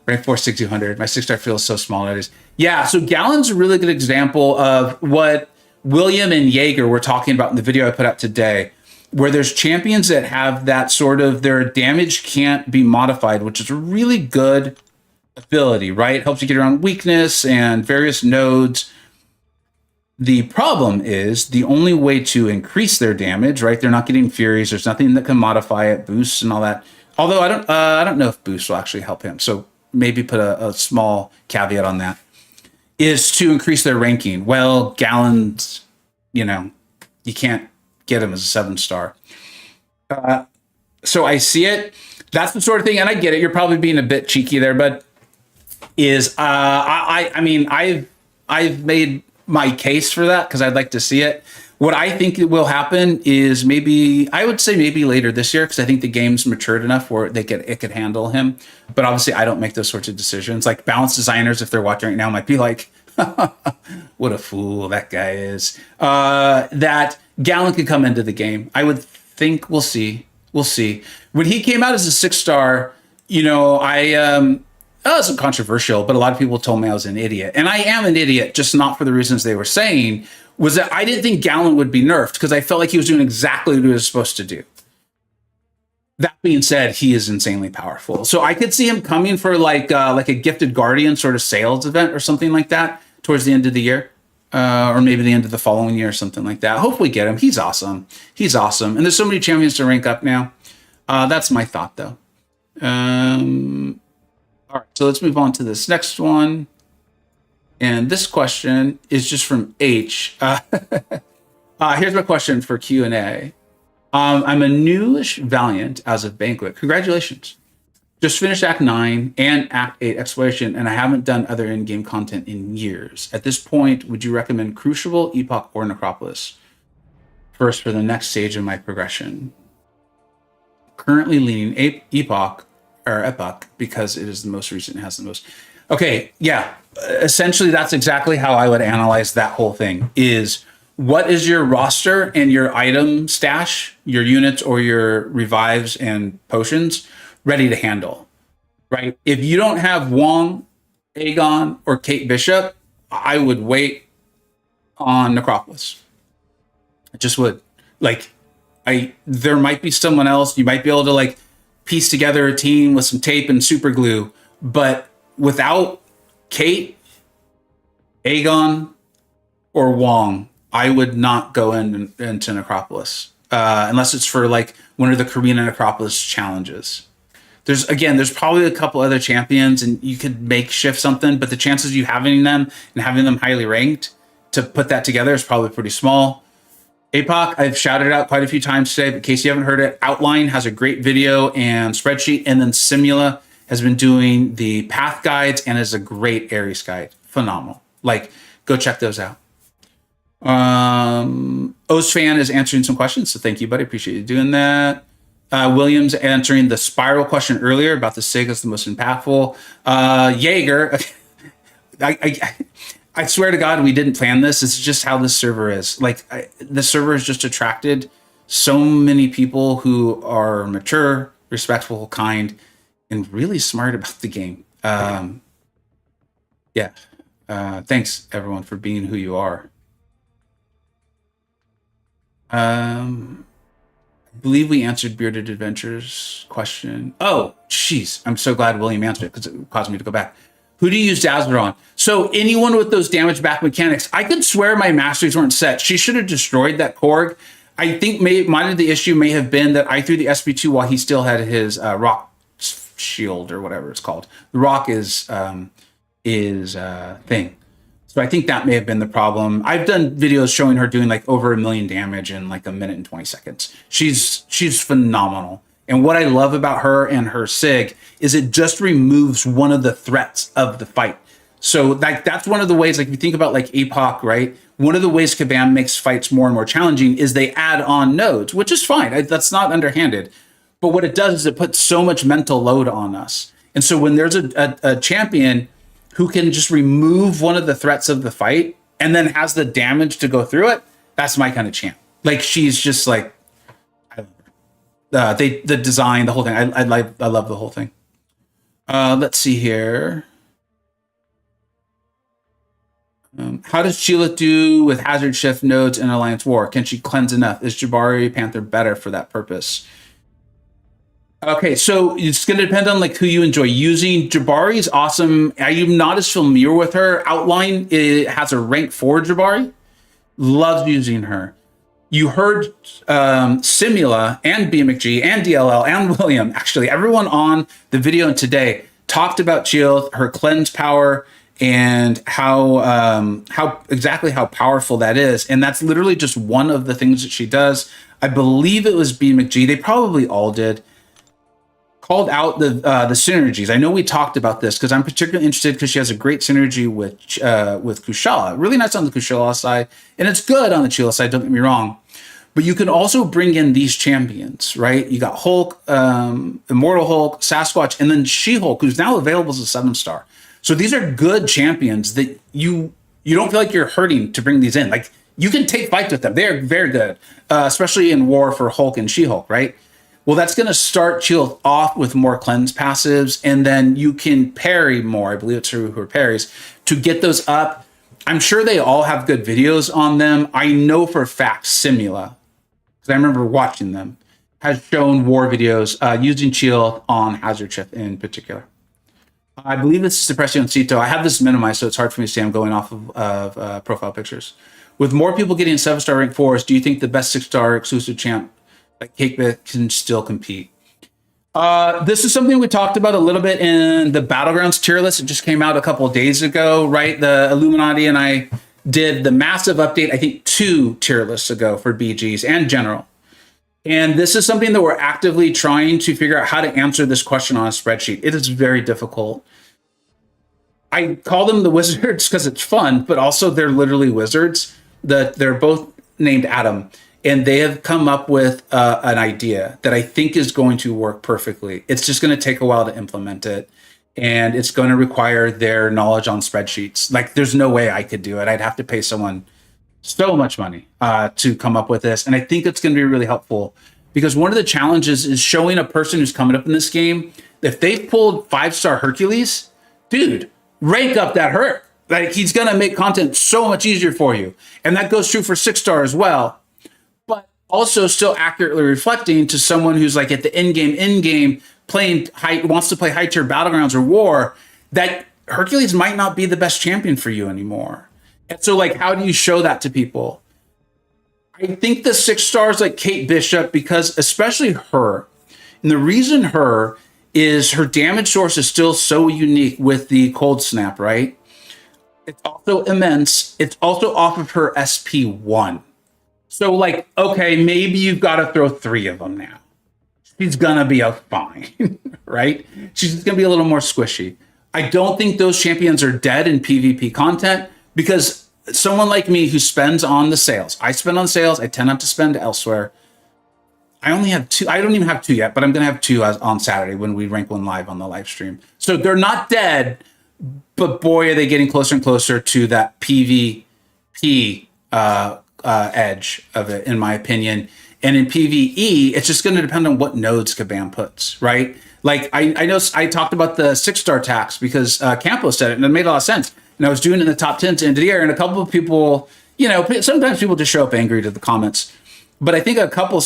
rank 4 6200? My 6-star feels so small nowadays. Yeah, so Gallon's a really good example of what William and Jaeger were talking about in the video I put out today, where there's champions that have that sort of their damage can't be modified, which is a really good ability, right? It helps you get around weakness and various nodes. The problem is the only way to increase their damage, right? They're not getting Furies. There's nothing that can modify it, boosts and all that. Although I don't know if boost will actually help him. So maybe put a small caveat on that. Is to increase their ranking. Well, Gallons, you can't get him as a 7-star. So I see it. That's the sort of thing, and I get it. You're probably being a bit cheeky there, but I mean, I've made my case for that because I'd like to see it. What I think will happen is maybe later this year, because I think the game's matured enough where it could handle him. But obviously, I don't make those sorts of decisions. Like balance designers, if they're watching right now, might be like, "What a fool that guy is." That Gallon could come into the game. I would think we'll see. When he came out as a 6-star, that wasn't controversial, but a lot of people told me I was an idiot. And I am an idiot, just not for the reasons they were saying, was that I didn't think Gallon would be nerfed because I felt like he was doing exactly what he was supposed to do. That being said, he is insanely powerful. So I could see him coming for like a Gifted Guardian sort of sales event or something like that towards the end of the year. Or maybe the end of the following year or something like that. Hopefully get him. He's awesome. And there's so many champions to rank up now. That's my thought, though. All right, so let's move on to this next one. And this question is just from H. Here's my question for Q&A. I'm a newish Valiant as of Banquet. Congratulations. Just finished Act 9 and Act 8 Exploration, and I haven't done other in-game content in years. At this point, would you recommend Crucible, Epoch, or Necropolis first for the next stage of my progression? Currently leaning Epoch because it is the most recent and has the most. Okay, yeah. Essentially, that's exactly how I would analyze that whole thing. Is what is your roster and your item stash, your units or your revives and potions ready to handle, right? If you don't have Wong, Aegon, or Kate Bishop, I would wait on Necropolis. I just would. There might be someone else. You might be able to piece together a team with some tape and super glue, but without Kate, Aegon, or Wong, I would not go into Necropolis unless it's for one of the Karina Necropolis challenges. There's probably a couple other champions and you could makeshift something, but the chances of you having them and having them highly ranked to put that together is probably pretty small. APOC, I've shouted it out quite a few times today, but in case you haven't heard it, Outline has a great video and spreadsheet, and then Simula has been doing the path guides and is a great Ares guide. Phenomenal. Go check those out. Ozfan is answering some questions, so thank you, buddy. Appreciate you doing that. Williams answering the Spiral question earlier about the SIG as the most impactful. Jaeger, I swear to God, we didn't plan this. It's just how this server is. The server is just attracted so many people who are mature, respectful, kind, and really smart about the game. Yeah. Thanks everyone for being who you are. I believe we answered Bearded Adventures question. Oh, jeez. I'm so glad William answered it because it caused me to go back. Who do you use Dazzler on? So anyone with those damage back mechanics, I could swear my masteries weren't set. She should have destroyed that Korg. I think mine of the issue may have been that I threw the SP2 while he still had his rock shield or whatever it's called. The rock is thing. So I think that may have been the problem. I've done videos showing her doing like over 1 million damage in like 1 minute and 20 seconds. She's phenomenal. And what I love about her and her SIG is it just removes one of the threats of the fight. So like that's one of the ways, like if you think about like APOC, right? One of the ways Kabam makes fights more and more challenging is they add on nodes, which is fine. That's not underhanded. But what it does is it puts so much mental load on us. And so when there's a champion who can just remove one of the threats of the fight and then has the damage to go through it, that's my kind of champ. Like she's just like, the design, the whole thing. I love the whole thing. Let's see here. How does Sheila do with Hazard Shift nodes in Alliance War? Can she cleanse enough? Is Jabari Panther better for that purpose? Okay, so it's going to depend on like who you enjoy using. Jabari is awesome. I am not as familiar with her. Outline, it has a rank 4 Jabari. Loves using her. You heard Simula and BMcG and DLL and William, actually, everyone on the video today talked about Shield, her cleanse power, and how exactly how powerful that is. And that's literally just one of the things that she does. I believe it was BMcG. They probably all did. Called out the synergies. I know we talked about this because I'm particularly interested because she has a great synergy with Kushala. Really nice on the Kushala side, and it's good on the Chila side, don't get me wrong. But you can also bring in these champions, right? You got Hulk, Immortal Hulk, Sasquatch, and then She-Hulk, who's now available as a 7-star. So these are good champions that you don't feel like you're hurting to bring these in. Like you can take fights with them. They are very good, especially in war for Hulk and She-Hulk, right? Well, that's going to start Shield off with more cleanse passives, and then you can parry more. I believe it's who are parries to get those up. I'm sure they all have good videos on them. I know for a fact Simula, because I remember watching them, has shown war videos using Shield on Hazard Shift in particular. I believe this is Depressioncito. I have this minimized, so it's hard for me to see. I'm going off of profile pictures. With more people getting 7-star rank 4s, do you think the best 6-star exclusive champ like Cakebit can still compete? This is something we talked about a little bit in the Battlegrounds tier list. It just came out a couple of days ago, right? The Illuminati and I did the massive update, I think 2 tier lists ago for BGs and general. And this is something that we're actively trying to figure out how to answer this question on a spreadsheet. It is very difficult. I call them the wizards because it's fun, but also they're literally wizards. They're both named Adam. And they have come up with an idea that I think is going to work perfectly. It's just going to take a while to implement it. And it's going to require their knowledge on spreadsheets. Like, there's no way I could do it. I'd have to pay someone so much money to come up with this. And I think it's going to be really helpful because one of the challenges is showing a person who's coming up in this game, if they've pulled 5-star Hercules, dude, rank up that Herc. Like, he's going to make content so much easier for you. And that goes true for 6-star as well. Also still accurately reflecting to someone who's like at the end game playing wants to play high tier Battlegrounds or war, that Hercules might not be the best champion for you anymore. And so like, how do you show that to people? I think the 6-stars like Kate Bishop, because especially her, and the reason her is her damage source is still so unique with the cold snap, right? It's also immense. It's also off of her SP1. So like, okay, maybe you've got to throw 3 of them now. She's going to be fine, right? She's going to be a little more squishy. I don't think those champions are dead in PvP content because someone like me who spends on the sales, I spend on sales, I tend not to spend elsewhere. I only have 2. I don't even have 2 yet, but I'm going to have 2 on Saturday when we rank 1 live on the live stream. So they're not dead, but boy, are they getting closer and closer to that PvP edge of it, in my opinion. And in PvE, it's just going to depend on what nodes Kabam puts, right? Like I know I talked about the 6-star tax because Campos said it, and it made a lot of sense. And I was doing it in the top 10 to end of the year, and a couple of people, you know, sometimes people just show up angry to the comments. But I think a couple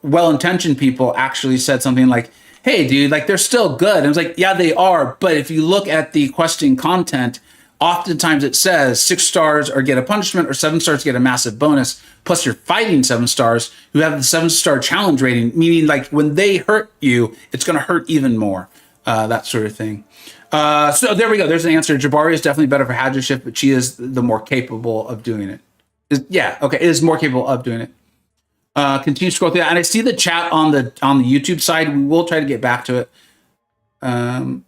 well-intentioned people actually said something like, hey, dude, like they're still good. And I was like, yeah, they are. But if you look at the questing content, oftentimes it says 6 stars or get a punishment or 7 stars get a massive bonus. Plus you're fighting 7 stars who have the 7-star challenge rating, meaning like when they hurt you, it's going to hurt even more. That sort of thing. So there we go. There's an answer. Jabari is definitely better for Hadra Shift, but she is the more capable of doing it. Is more capable of doing it. Continue to scroll through that. And I see the chat on the YouTube side. We will try to get back to it. I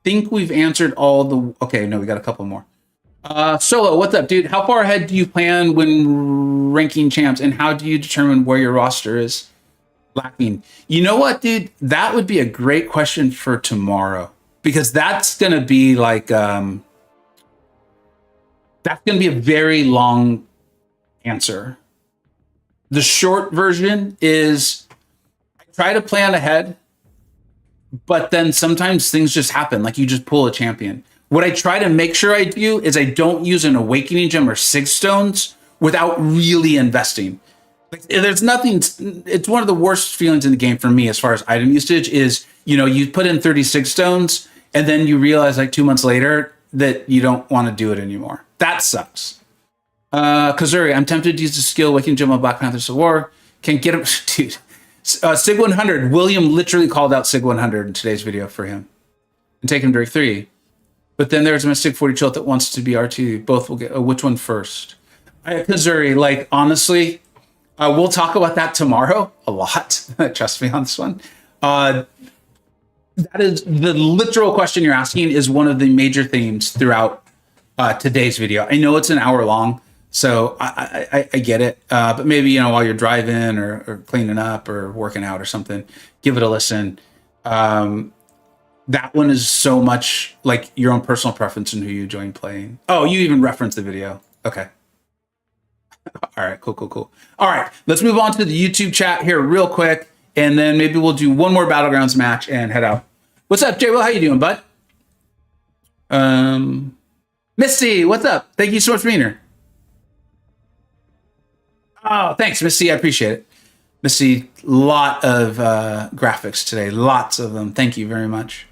think we've answered all the... Okay, no, we got a couple more. Solo, what's up, dude? How far ahead do you plan when ranking champs, and how do you determine where your roster is lacking? You know what, dude? That would be a great question for tomorrow, because that's going to be like... that's going to be a very long answer. The short version is I try to plan ahead, but then sometimes things just happen. Like you just pull a champion. What I try to make sure I do is I don't use an awakening gem or 6 stones without really investing. Like, there's nothing. It's one of the worst feelings in the game for me as far as item usage is, you know, you put in 36 stones and then you realize like 2 months later that you don't want to do it anymore. That sucks. Kazuri, I'm tempted to use the skill Waking Gem on Black Panther Civil War. Can't get him, dude. Sig 100. William literally called out Sig 100 in today's video for him. And take him Drake 3. But then there's a Mystic 40 Chilt that wants to be R2. Both will get... which one first? Kazuri, like, honestly, we'll talk about that tomorrow a lot. Trust me on this one. That is the literal question you're asking is one of the major themes throughout today's video. I know it's an hour long, so I get it. But maybe, you know, while you're driving or cleaning up or working out or something, give it a listen. That one is so much like your own personal preference and who you enjoy playing. Oh, you even referenced the video. Okay. All right, cool. All right, let's move on to the YouTube chat here real quick, and then maybe we'll do one more Battlegrounds match and head out. What's up, Jay? Will? How you doing, bud? Misty, what's up? Thank you so much for being here. Oh, thanks, Misty. I appreciate it. Misty, lot of graphics today. Lots of them. Thank you very much.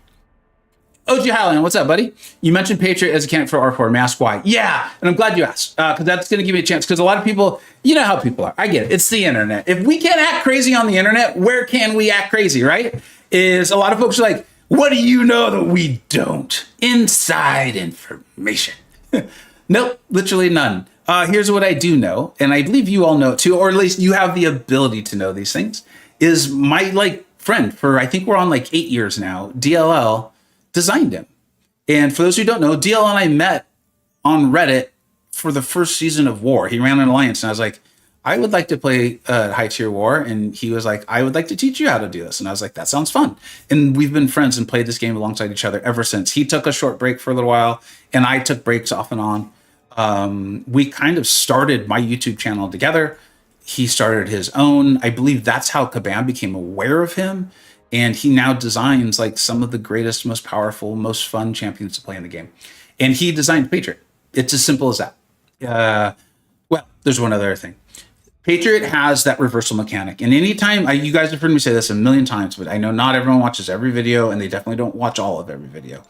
OG Highland, what's up, buddy? You mentioned Patriot as a candidate for R4. May I ask why? Yeah, and I'm glad you asked, because that's going to give me a chance. Because a lot of people, you know how people are. I get it. It's the internet. If we can't act crazy on the internet, where can we act crazy, right? Is a lot of folks are like, what do you know that we don't? Inside information. Nope, literally none. Here's what I do know, and I believe you all know it too, or at least you have the ability to know these things, is my like friend for, I think we're on like 8 years now, DLL, designed him. And for those who don't know, DLL and I met on Reddit for the first season of War. He ran an alliance, and I was like, I would like to play high tier War. And he was like, I would like to teach you how to do this. And I was like, that sounds fun. And we've been friends and played this game alongside each other ever since. He took a short break for a little while, and I took breaks off and on. We kind of started my YouTube channel together. He started his own. I believe that's how Kabam became aware of him. And he now designs like some of the greatest, most powerful, most fun champions to play in the game. And he designed Patriot. It's as simple as that. Well, there's one other thing. Patriot has that reversal mechanic. And anytime, you guys have heard me say this a million times, but I know not everyone watches every video, and they definitely don't watch all of every video.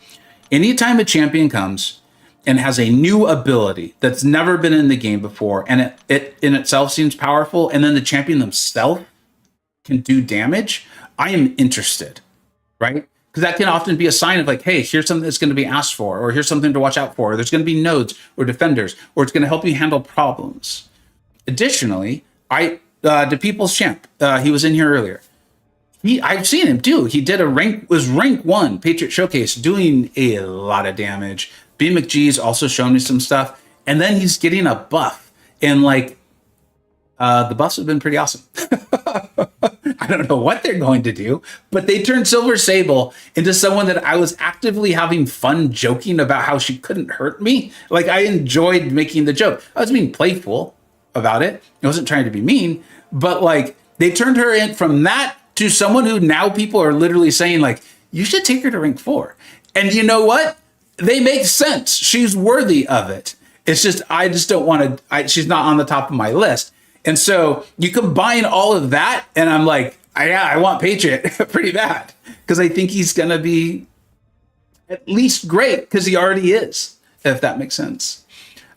Anytime a champion comes and has a new ability that's never been in the game before, and it in itself seems powerful, and then the champion themselves can do damage, I am interested, right? Because that can often be a sign of like, hey, here's something that's going to be asked for, or here's something to watch out for. Or there's going to be nodes or defenders, or it's going to help you handle problems. Additionally, the People's Champ, he was in here earlier. I've seen him do. He did rank 1 Patriot Showcase, doing a lot of damage. BGs also showing me some stuff, and then he's getting a buff, and like the buffs have been pretty awesome. I don't know what they're going to do, but they turned Silver Sable into someone that I was actively having fun joking about how she couldn't hurt me. Like, I enjoyed making the joke. I was being playful, about it. I wasn't trying to be mean, but like they turned her in from that to someone who now people are literally saying like, you should take her to rank 4. And you know what? They make sense. She's worthy of it. It's just, I just don't want to, she's not on the top of my list. And so you combine all of that and I'm like, I want Patriot pretty bad because I think he's going to be at least great because he already is, if that makes sense.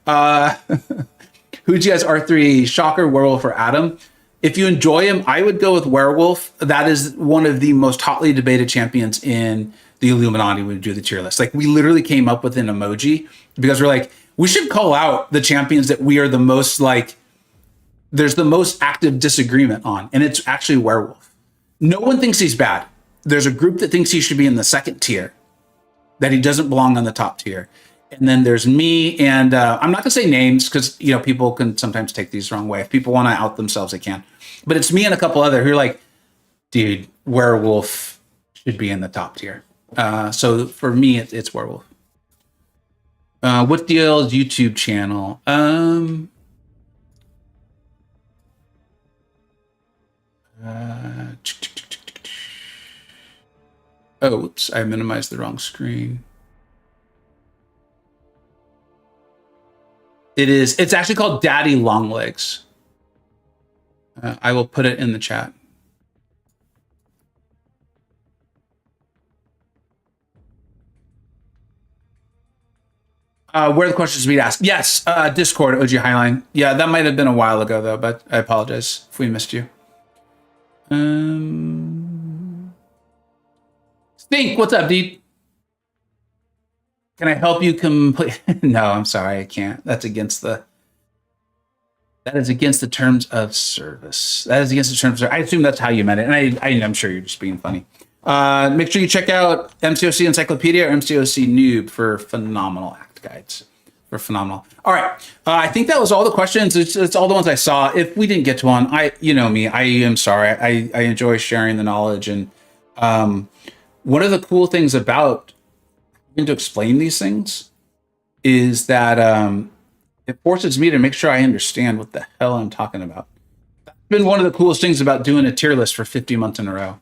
Who'd you guys R3? Shocker, Werewolf, or Adam? If you enjoy him, I would go with Werewolf. That is one of the most hotly debated champions in the Illuminati when we do the tier list. Like we literally came up with an emoji because we're like, we should call out the champions that we are the most like, there's the most active disagreement on. And it's actually Werewolf. No one thinks he's bad. There's a group that thinks he should be in the second tier, that he doesn't belong on the top tier. And then there's me, and I'm not gonna say names because you know people can sometimes take these the wrong way. If people want to out themselves, they can. But it's me and a couple other who are like, dude, Werewolf should be in the top tier. So for me, it's Werewolf. What deal's YouTube channel? Oh, oops! I minimized the wrong screen. It's actually called Daddy Longlegs. I will put it in the chat. Where the questions being asked? Yes, Discord, OG Highline. Yeah, that might have been a while ago though, but I apologize if we missed you. Stink, what's up, dude? Can I help you complete? No, I'm sorry, I can't. That is against the terms of service. That is against the terms of service. I assume that's how you meant it. And I'm sure you're just being funny. Make sure you check out MCoC Encyclopedia or MCoC Noob for phenomenal act guides. For phenomenal. All right. I think that was all the questions. It's all the ones I saw. If we didn't get to one, you know me, I am sorry. I enjoy sharing the knowledge. And one of the cool things about to explain these things is that it forces me to make sure I understand what the hell I'm talking about. That's been one of the coolest things about doing a tier list for 50 months in a row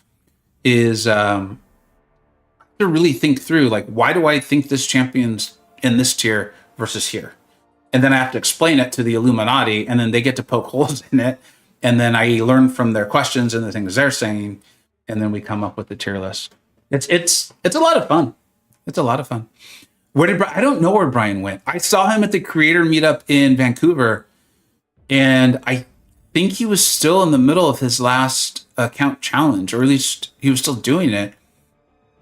is to really think through, like, why do I think this champion's in this tier versus here? And then I have to explain it to the Illuminati, and then they get to poke holes in it. And then I learn from their questions and the things they're saying, and then we come up with the tier list. It's a lot of fun. It's a lot of fun. I don't know where Brian went. I saw him at the creator meetup in Vancouver, and I think he was still in the middle of his last account challenge, or at least he was still doing it.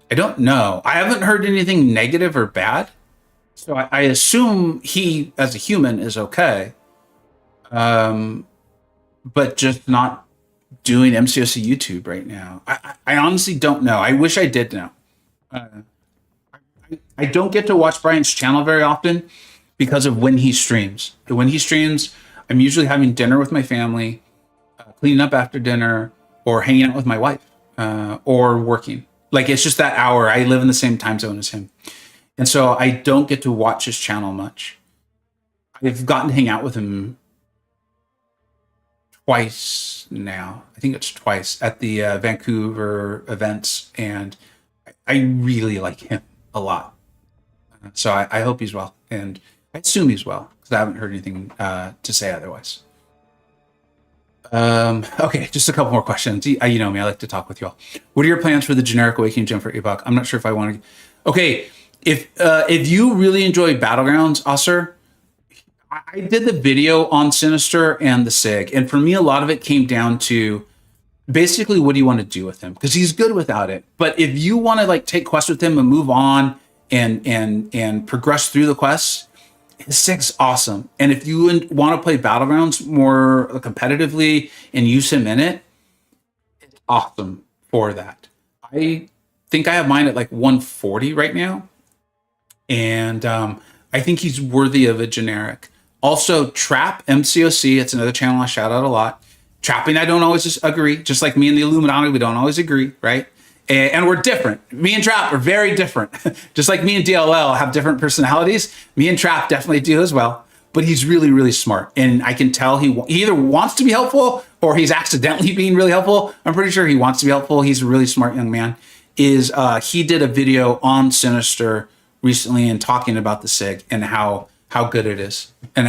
I don't know. I haven't heard anything negative or bad, so I assume he, as a human, is okay. But just not doing MCoC YouTube right now. I honestly don't know. I wish I did know. I don't get to watch Brian's channel very often because of when he streams. When he streams, I'm usually having dinner with my family, cleaning up after dinner, or hanging out with my wife, or working. Like, it's just that hour. I live in the same time zone as him. And so I don't get to watch his channel much. I've gotten to hang out with him twice now. I think it's twice at the Vancouver events, and I really like him a lot. So I hope he's well, and I assume he's well because I haven't heard anything to say otherwise. Okay, just a couple more questions. You know me, I like to talk with y'all. What are your plans for the generic Awakening gem for Epoch? I'm not sure if I want to. Okay, if you really enjoy Battlegrounds, Osir, I did the video on Sinister and the SIG, and for me, a lot of it came down to basically what do you want to do with him, because he's good without it. But if you want to like take quests with him and move on and progress through the quests, his SIG's awesome. And if you want to play Battlegrounds more competitively and use him in it, it's awesome for that. I think I have mine at like 140 right now, and I think he's worthy of a generic. Also, Trap MCoC, it's another channel I shout out a lot. Trapping, I don't always just agree. Just like me and the Illuminati, we don't always agree, right? And we're different. Me and Trap are very different. Just like me and DLL have different personalities, me and Trap definitely do as well. but he's really, really smart. And I can tell he either wants to be helpful or he's accidentally being really helpful. I'm pretty sure he wants to be helpful. He's a really smart young man. He did a video on Sinister recently and talking about the SIG and how good it is and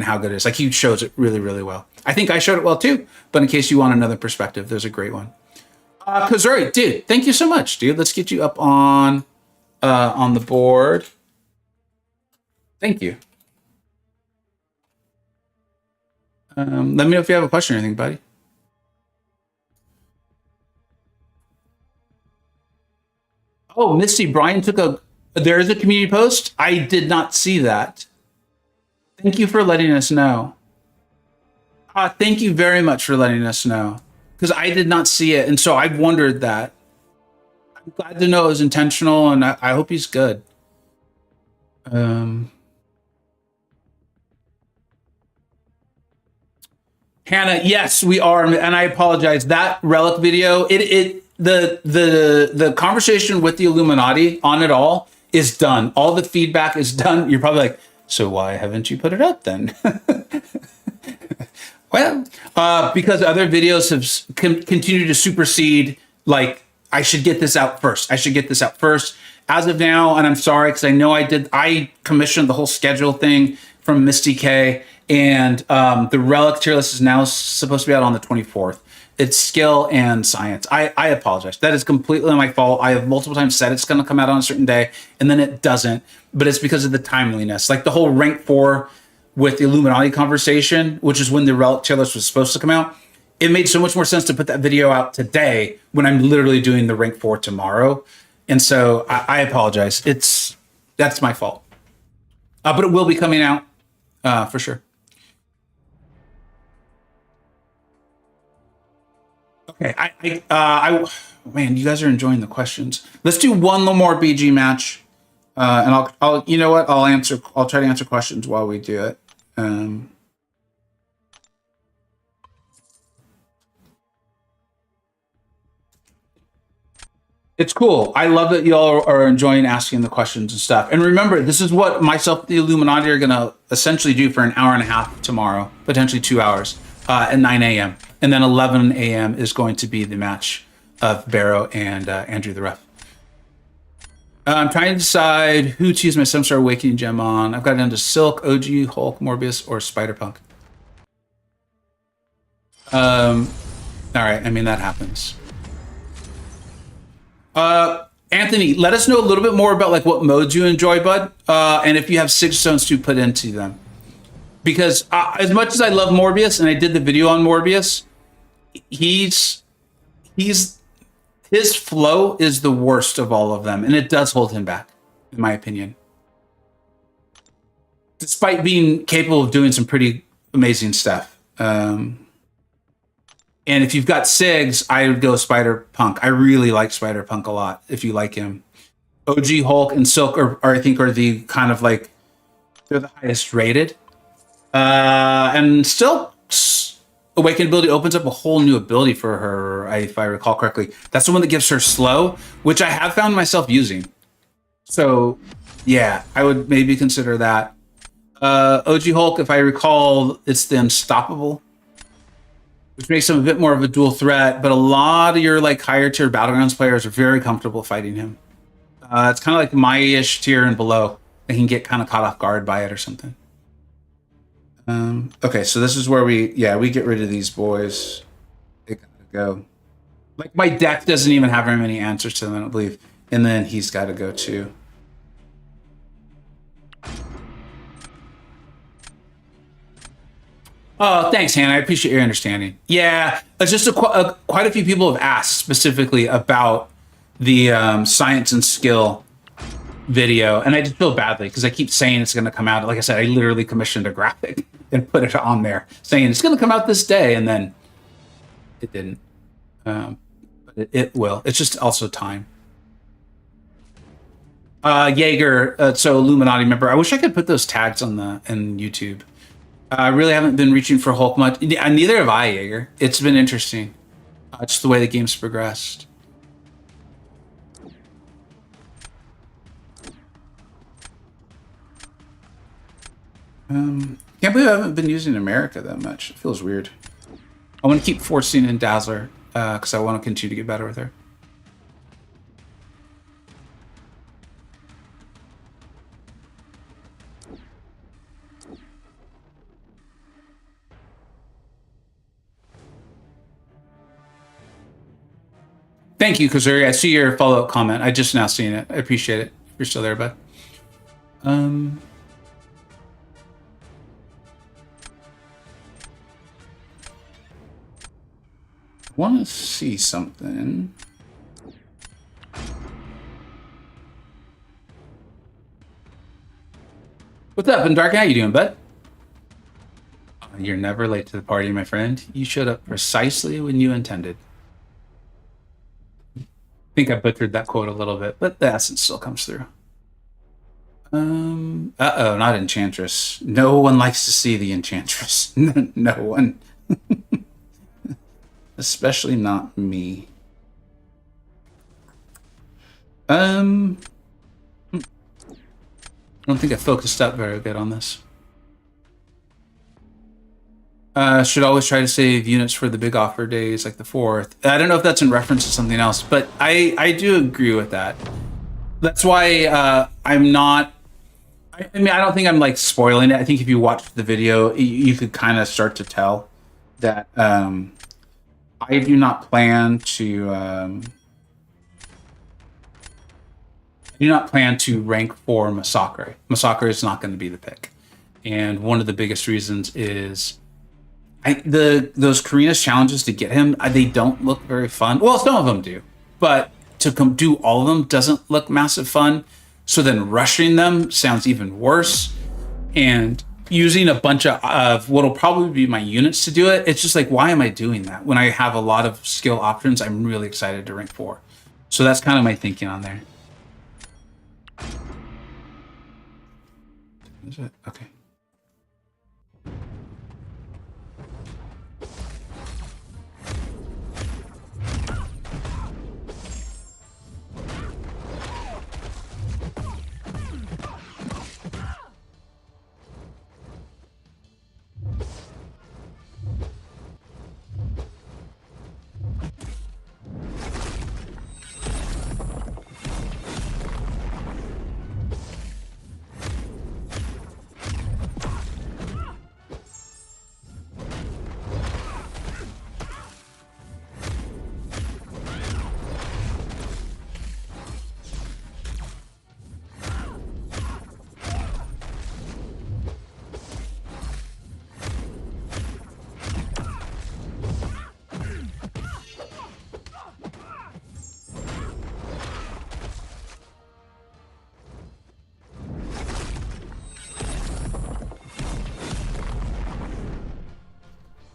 how good it is. Like, he shows it really, really well. I think I showed it well too, but in case you want another perspective, there's a great one. Kazuri, dude, thank you so much, dude. Let's get you up on the board. Thank you. Let me know if you have a question or anything, buddy. Oh, Misty, Brian there is a community post. I did not see that. Thank you for letting us know. Thank you very much for letting us know, because I did not see it. And so I've wondered that. I'm glad to know it was intentional, and I hope he's good. Hannah, yes, we are, and I apologize. That relic video, the conversation with the Illuminati on it all is done. All the feedback is done. You're probably like, so why haven't you put it up then? Well, because other videos have continued to supersede. Like, I should get this out first. As of now, and I'm sorry, because I commissioned the whole schedule thing from Misty K, and the relic tier list is now supposed to be out on the 24th. It's skill and science. I apologize. That is completely my fault. I have multiple times said it's going to come out on a certain day, and then it doesn't. But it's because of the timeliness. Like, the whole rank 4 with the Illuminati conversation, which is when the relic tier list was supposed to come out. It made so much more sense to put that video out today when I'm literally doing the rank 4 tomorrow. And so I apologize. That's my fault. But it will be coming out for sure. Okay, man, you guys are enjoying the questions. Let's do one more BG match, and I'll you know what? I'll try to answer questions while we do it. It's cool. I love that y'all are enjoying asking the questions and stuff. And remember, this is what myself and the Illuminati are going to essentially do for an hour and a half tomorrow, potentially 2 hours, at 9 a.m. And then 11 a.m. is going to be the match of Barrow and Andrew the Ref. I'm trying to decide who to use my 7-star Awakening Gem on. I've got it down to Silk, OG, Hulk, Morbius, or Spider-Punk. All right, I mean, that happens. Anthony, let us know a little bit more about like what modes you enjoy, bud, and if you have 6 stones to put into them. Because as much as I love Morbius, and I did the video on Morbius, his flow is the worst of all of them, and it does hold him back, in my opinion. Despite being capable of doing some pretty amazing stuff. And if you've got SIGs, I would go Spider-Punk. I really like Spider-Punk a lot, if you like him. OG, Hulk, and Silk I think are the kind of like, they're the highest rated. And Silk's Awakened ability opens up a whole new ability for her, if I recall correctly. That's the one that gives her slow, which I have found myself using. So, yeah, I would maybe consider that. OG Hulk, if I recall, it's the Unstoppable, which makes him a bit more of a dual threat, but a lot of your like higher tier Battlegrounds players are very comfortable fighting him. It's kind of like my-ish tier and below. They can get kind of caught off guard by it or something. Okay, so this is where we get rid of these boys. They gotta go. Like, my deck doesn't even have very many answers to them, I don't believe. And then he's got to go too. Oh, thanks, Hannah. I appreciate your understanding. Yeah, it's just quite a few people have asked specifically about the science and skill video, and I just feel badly because I keep saying it's going to come out. Like I said, I literally commissioned a graphic and put it on there saying it's going to come out this day, and then it didn't. But it will. It's just also time. Jaeger, so Illuminati member. I wish I could put those tags on in YouTube. I really haven't been reaching for Hulk much. Neither have I, Jaeger. It's been interesting. Just the way the game's progressed. Can't believe I haven't been using America that much. It feels weird. I want to keep forcing in Dazzler because I want to continue to get better with her. Thank you, Kazuri. I see your follow-up comment. I just now seen it. I appreciate it. If you're still there, bud. I want to see something. What's up, Dark? How you doing, bud? You're never late to the party, my friend. You showed up precisely when you intended. I think I butchered that quote a little bit, but the essence still comes through. Uh-oh, not Enchantress. No one likes to see the Enchantress. No one. Especially not me. I don't think I focused up very good on this. Should always try to save units for the big offer days, like the 4th. I don't know if that's in reference to something else, but I do agree with that. That's why I'm not... I mean, I don't think I'm like spoiling it. I think if you watch the video, you could kind of start to tell that I do not plan to... I do not plan to rank for Massacre. Massacre is not going to be the pick. And one of the biggest reasons is... those Karina's challenges to get him, they don't look very fun. Well, some of them do, but to do all of them doesn't look massive fun. So then rushing them sounds even worse. And using a bunch of what'll probably be my units to do it, it's just like, why am I doing that? When I have a lot of skill options, I'm really excited to rank 4. So that's kind of my thinking on there. Is it? Okay.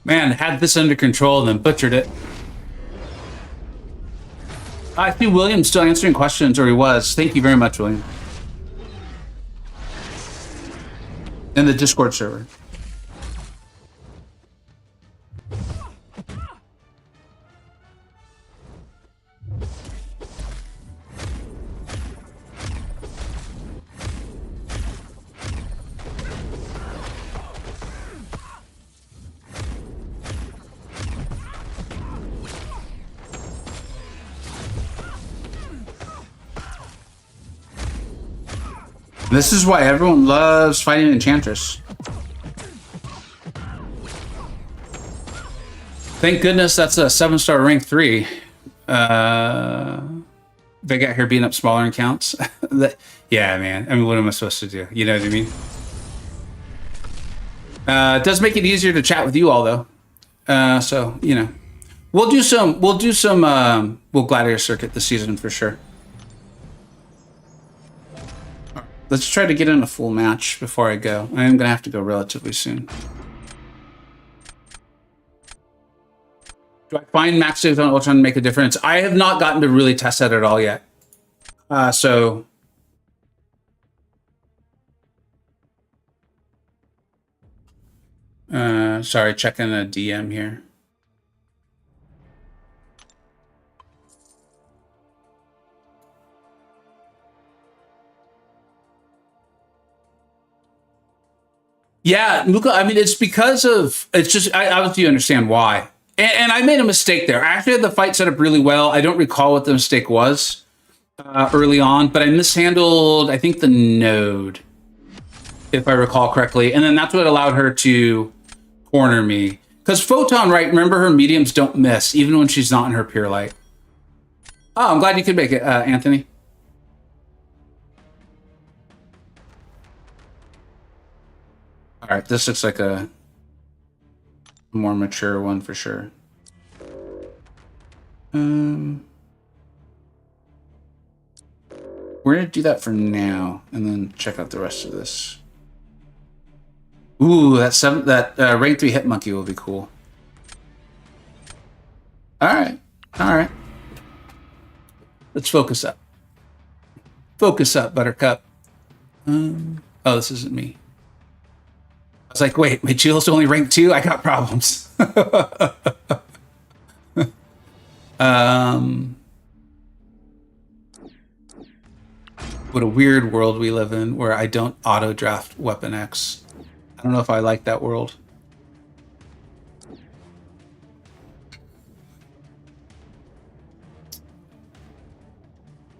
Man, had this under control and then butchered it. I see William still answering questions, or he was. Thank you very much, William. In the Discord server. This is why everyone loves fighting Enchantress. Thank goodness that's a 7-star rank 3. They got here being up smaller in counts. Yeah, man. I mean, what am I supposed to do? You know what I mean? It does make it easier to chat with you all, though. So, you know. We'll do some Gladiator Circuit this season for sure. Let's try to get in a full match before I go. I am going to have to go relatively soon. Do I find max saves on Ultron to make a difference? I have not gotten to really test that at all yet. Sorry, checking a DM here. Yeah, Muka, I mean, it's because of, it's just, I obviously understand why. And I made a mistake there. I actually had the fight set up really well. I don't recall what the mistake was early on, but I mishandled, I think, the node, if I recall correctly. And then that's what allowed her to corner me. Because Photon, right, remember her mediums don't miss, even when she's not in her pure light. Oh, I'm glad you could make it, Anthony. All right, this looks like a more mature one for sure. We're gonna do that for now, and then check out the rest of this. Ooh, that rank 3 hit monkey will be cool. All right, all right. Let's focus up. Focus up, Buttercup. Oh, this isn't me. I was like, wait, my Jill's only rank 2? I got problems. What a weird world we live in where I don't auto draft Weapon X. I don't know if I like that world.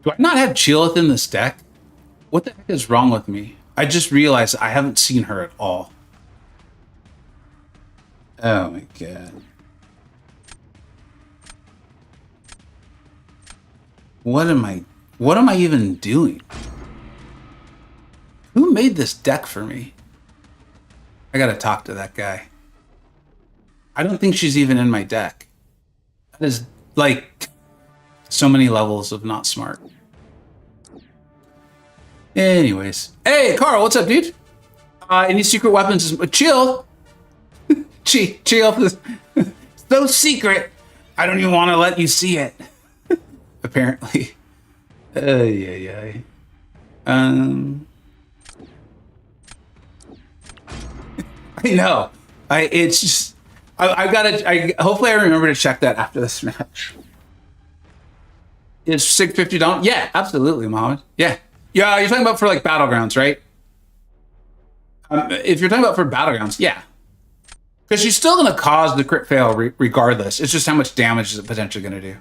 Do I not have Chillith in this deck? What the heck is wrong with me? I just realized I haven't seen her at all. Oh my god. What am I even doing? Who made this deck for me? I gotta talk to that guy. I don't think she's even in my deck. That is like so many levels of not smart. Anyways. Hey, Carl, what's up, dude? Any secret weapons? Chill. Chill. So secret. I don't even want to let you see it. Apparently. Yeah. I know. It's just I've got to. Hopefully, I remember to check that after this match. Is 650 down? Yeah, absolutely, Mohammed. Yeah. You're talking about for like Battlegrounds, right? If you're talking about for Battlegrounds, yeah. Because she's still going to cause the crit fail regardless. It's just how much damage is it potentially going to do.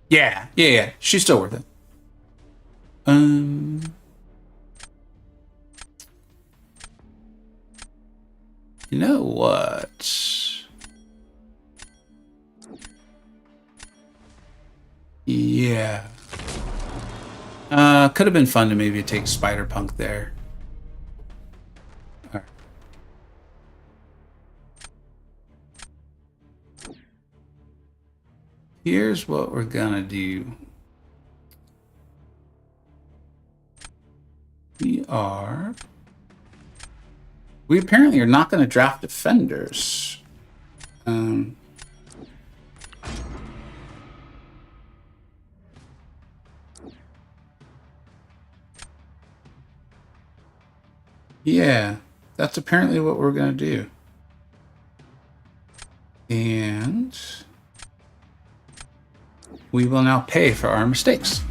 Yeah. She's still worth it. You know what? Yeah. Could have been fun to maybe take Spider-Punk there. All right. Here's what we're gonna do. We apparently are not going to draft defenders. Yeah, that's apparently what we're going to do. And we will now pay for our mistakes.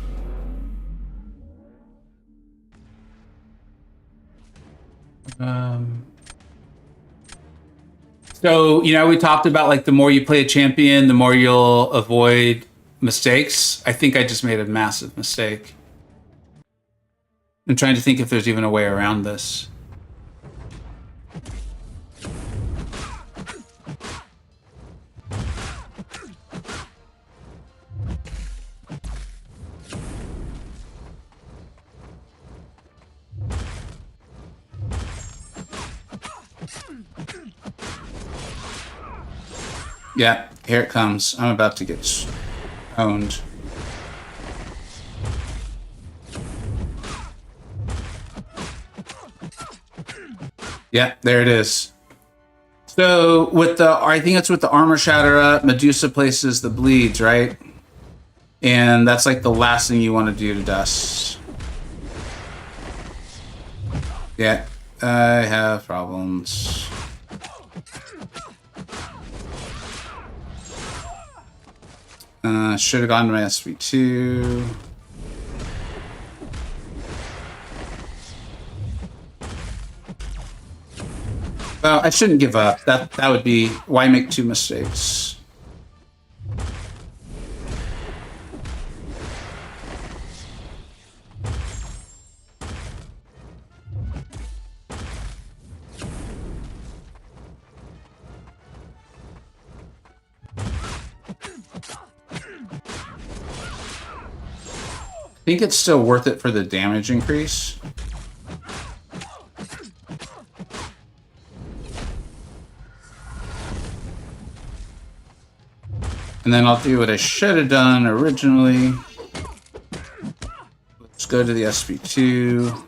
So, we talked about like the more you play a champion, the more you'll avoid mistakes. I think I just made a massive mistake. I'm trying to think if there's even a way around this. Yeah, here it comes. I'm about to get owned. Yeah, there it is. So with I think it's with the armor shatter up, Medusa places the bleeds, right? And that's like the last thing you want to do to dust. Yeah, I have problems. Should have gone to my SV2. Well, I shouldn't give up. That would be why make two mistakes. I think it's still worth it for the damage increase. And then I'll do what I should have done originally. Let's go to the SP2.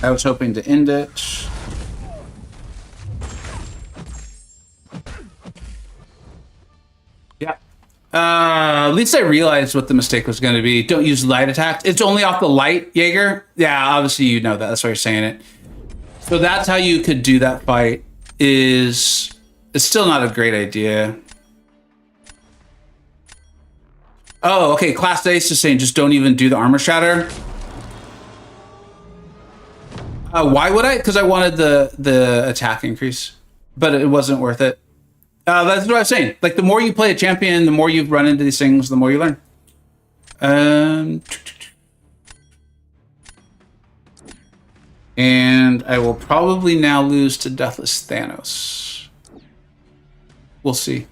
I was hoping to end it. Yeah. At least I realized what the mistake was going to be. Don't use light attacks. It's only off the light, Jaeger. Yeah, obviously you know that. That's why you're saying it. So that's how you could do that fight. It's still not a great idea. Oh, okay. Class Ace is saying just don't even do the armor shatter. Why would I? Because I wanted the attack increase, but it wasn't worth it. That's what I was saying. Like the more you play a champion, the more you run into these things, the more you learn. And I will probably now lose to Deathless Thanos. We'll see.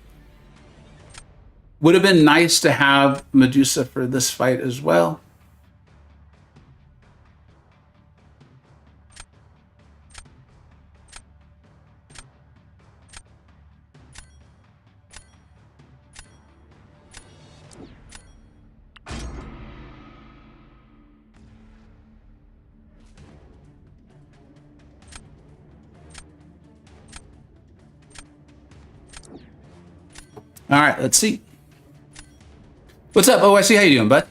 Would have been nice to have Medusa for this fight as well. All right, let's see. What's up, OIC? How you doing, bud?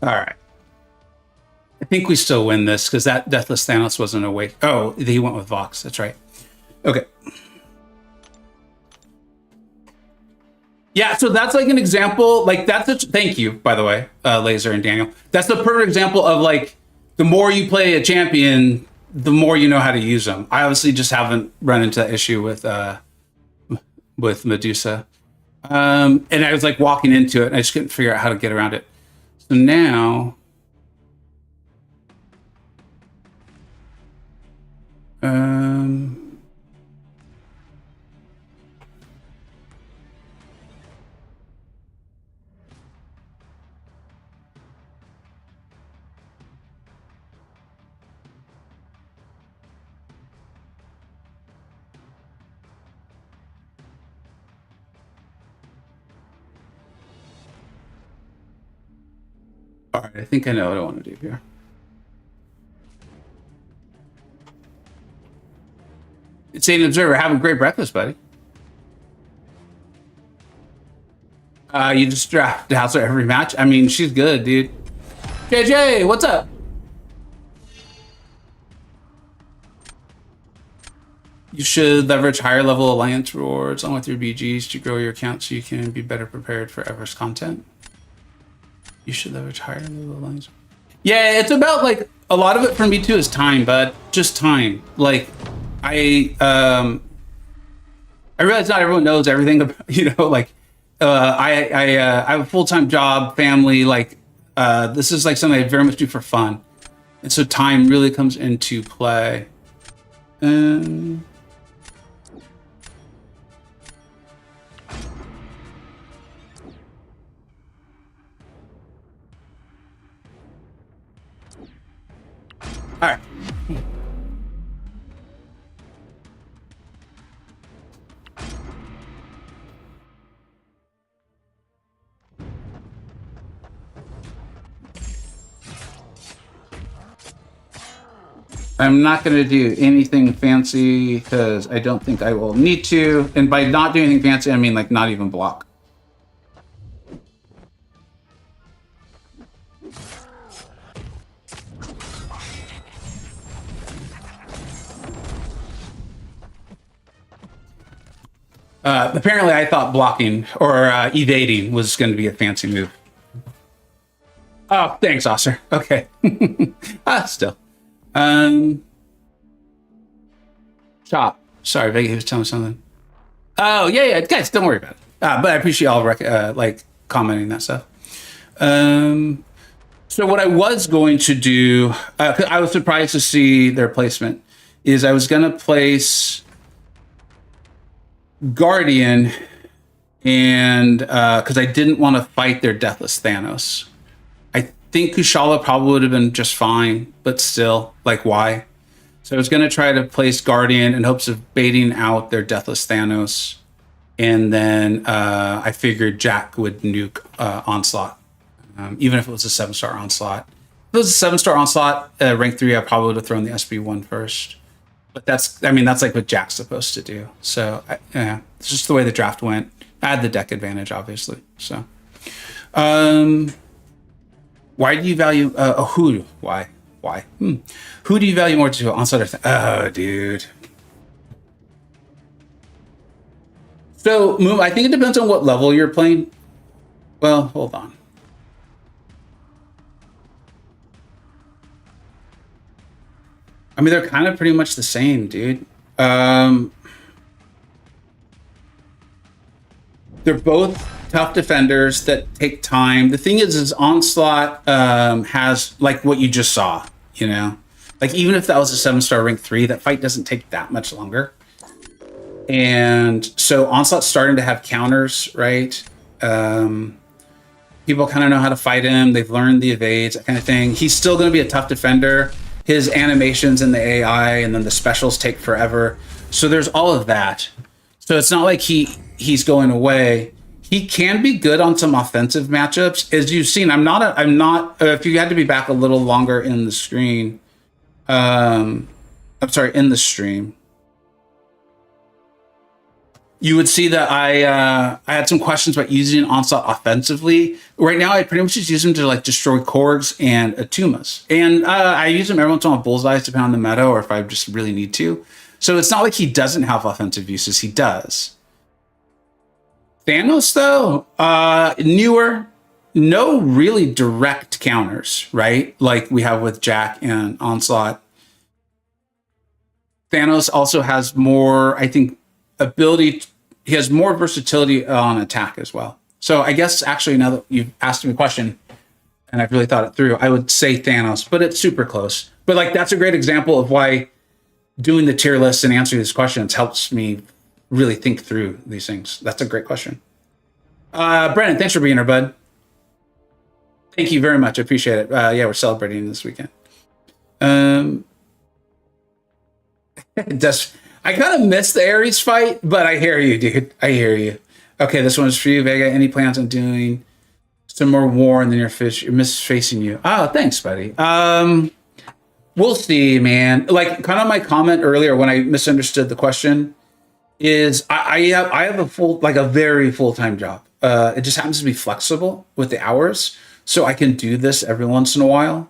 All right. I think we still win this because that Deathless Thanos wasn't awake. Oh, he went with Vox. That's right. Okay. Yeah, so that's like an example. Like that's a, thank you, by the way, Laser and Daniel. That's the perfect example of like the more you play a champion, the more you know how to use them. I obviously just haven't run into that issue with Medusa. And I was like walking into it and I just couldn't figure out how to get around it. So now, all right, I think I know what I want to do here. It's an observer. Have a great breakfast, buddy. You just draft Hauser every match. I mean, she's good, dude. JJ, what's up? You should leverage higher level alliance rewards along with your BGs to grow your account so you can be better prepared for Ever's content. You should leverage higher level alliance. Yeah, it's about like a lot of it for me too is time, but just time. Like I realize not everyone knows everything about, you know, like I have a full-time job, family, like this is like something I very much do for fun. And so time really comes into play. All right. I'm not going to do anything fancy because I don't think I will need to. And by not doing anything fancy, I mean like not even block. Apparently, I thought blocking or evading was going to be a fancy move. Oh, thanks, Oscar. Okay. Still. Chop. Sorry, Vega was telling me something. Oh, yeah. Guys, don't worry about it. But I appreciate all like commenting that stuff. So what I was going to do, I was surprised to see their placement, is I was going to place Guardian, and because I didn't want to fight their Deathless Thanos. I think Kushala probably would have been just fine, but still, like, why? So I was going to try to place Guardian in hopes of baiting out their Deathless Thanos, and then I figured Jack would nuke Onslaught, even if it was a 7-star Onslaught. If it was a 7-star Onslaught, rank 3, I probably would have thrown the SB1 first. But that's like what Jack's supposed to do. So yeah, it's just the way the draft went. I had the deck advantage, obviously. So, why do you value? Who? Why? Who do you value more to? Onslaught? Oh, dude. So, Moon, I think it depends on what level you're playing. Well, hold on. I mean, they're kind of pretty much the same, dude. They're both tough defenders that take time. The thing is Onslaught has, like what you just saw, you know? Like, even if that was a 7-star rank 3, that fight doesn't take that much longer. And so Onslaught's starting to have counters, right? People kind of know how to fight him. They've learned the evades, that kind of thing. He's still going to be a tough defender. His animations and the AI and then the specials take forever. So there's all of that. So it's not like he's going away. He can be good on some offensive matchups. As you've seen, I'm not if you had to be back a little longer in the screen. I'm sorry, in the stream. You would see that I had some questions about using Onslaught offensively. Right now, I pretty much just use them to like destroy Korgs and Atumas. And I use them every once in a while on Bullseyes, depending on the meta, or if I just really need to. So it's not like he doesn't have offensive uses. He does. Thanos, though, newer, no really direct counters, right? Like we have with Jack and Onslaught. Thanos also has more, I think, he has more versatility on attack as well. So I guess actually now that you've asked me a question and I've really thought it through, I would say Thanos, but it's super close. But like that's a great example of why doing the tier list and answering these questions helps me really think through these things. That's a great question. Brennan, thanks for being here, bud. Thank you very much. I appreciate it. Yeah, we're celebrating this weekend. I kind of missed the Ares fight, but I hear you, dude. I hear you. Okay, this one's for you, Vega. Any plans on doing some more war and then you're misfacing you? Oh, thanks, buddy. We'll see, man. Like, kind of my comment earlier when I misunderstood the question is I have a very full-time job. It just happens to be flexible with the hours, so I can do this every once in a while.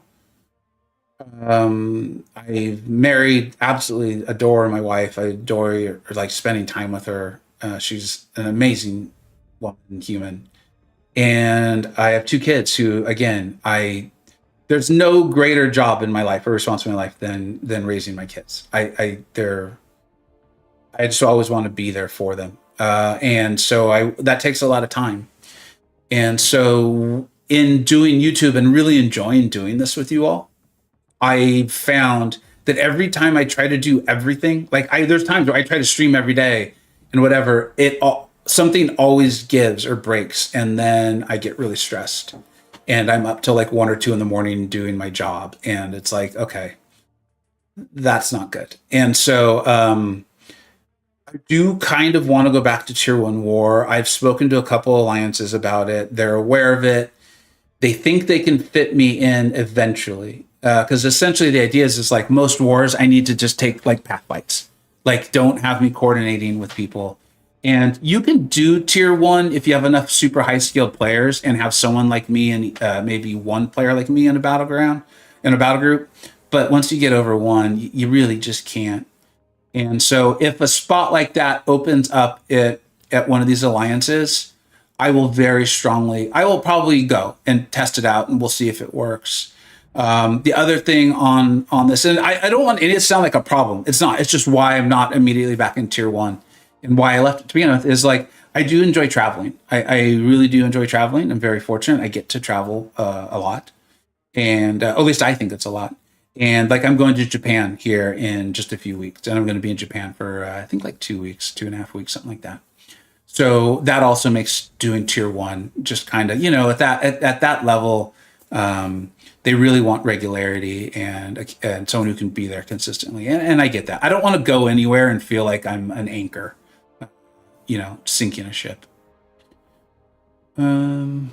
I've married, absolutely adore my wife. I adore like spending time with her. She's an amazing woman, human. And I have 2 kids who, again, there's no greater job in my life or responsibility in my life than raising my kids. I just always want to be there for them. And so that takes a lot of time. And so in doing YouTube and really enjoying doing this with you all, I found that every time I try to do everything, like there's times where I try to stream every day and whatever, something always gives or breaks, and then I get really stressed, and I'm up till like 1 or 2 in the morning doing my job, and it's like, okay, that's not good. And so I do kind of want to go back to tier one war. I've spoken to a couple alliances about it. They're aware of it. They think they can fit me in eventually. Because essentially the idea is like most wars, I need to just take like path fights. Like don't have me coordinating with people. And you can do tier one if you have enough super high skilled players and have someone like me and maybe one player like me in a battleground, in a battle group. But once you get over one, you really just can't. And so if a spot like that opens up at one of these alliances, I will very strongly, I will probably go and test it out and we'll see if it works. The other thing on this, and I don't want it to sound like a problem. It's not. It's just why I'm not immediately back in tier one, and why I left it to begin with is like I do enjoy traveling. I really do enjoy traveling. I'm very fortunate. I get to travel a lot, and at least I think it's a lot. And like I'm going to Japan here in just a few weeks, and I'm going to be in Japan for I think like 2 weeks, 2.5 weeks, something like that. So that also makes doing tier one just kind of at that level. They really want regularity and someone who can be there consistently. And I get that. I don't want to go anywhere and feel like I'm an anchor, sinking a ship. Moo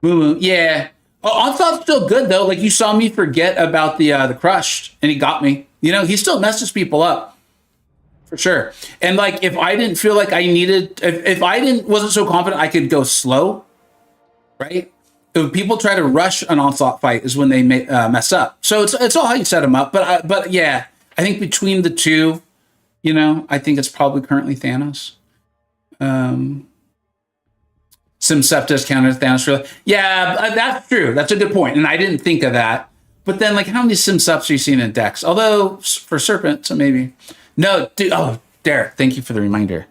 Moo, yeah. Oh, Onslaught's still good though. Like you saw me forget about the crushed, and he got me. He still messes people up for sure. And like if I didn't feel like I needed, if I didn't wasn't so confident I could go slow, right? If people try to rush an onslaught fight is when they mess up. So it's all how you set them up. But yeah, I think between the two, I think it's probably currently Thanos. Simsepta's counter Thanos. Really, yeah, that's true. That's a good point, and I didn't think of that. But then, like, how many Simseps are you seeing in decks? Although for Serpent, so maybe no. Dude, oh, Derek, thank you for the reminder.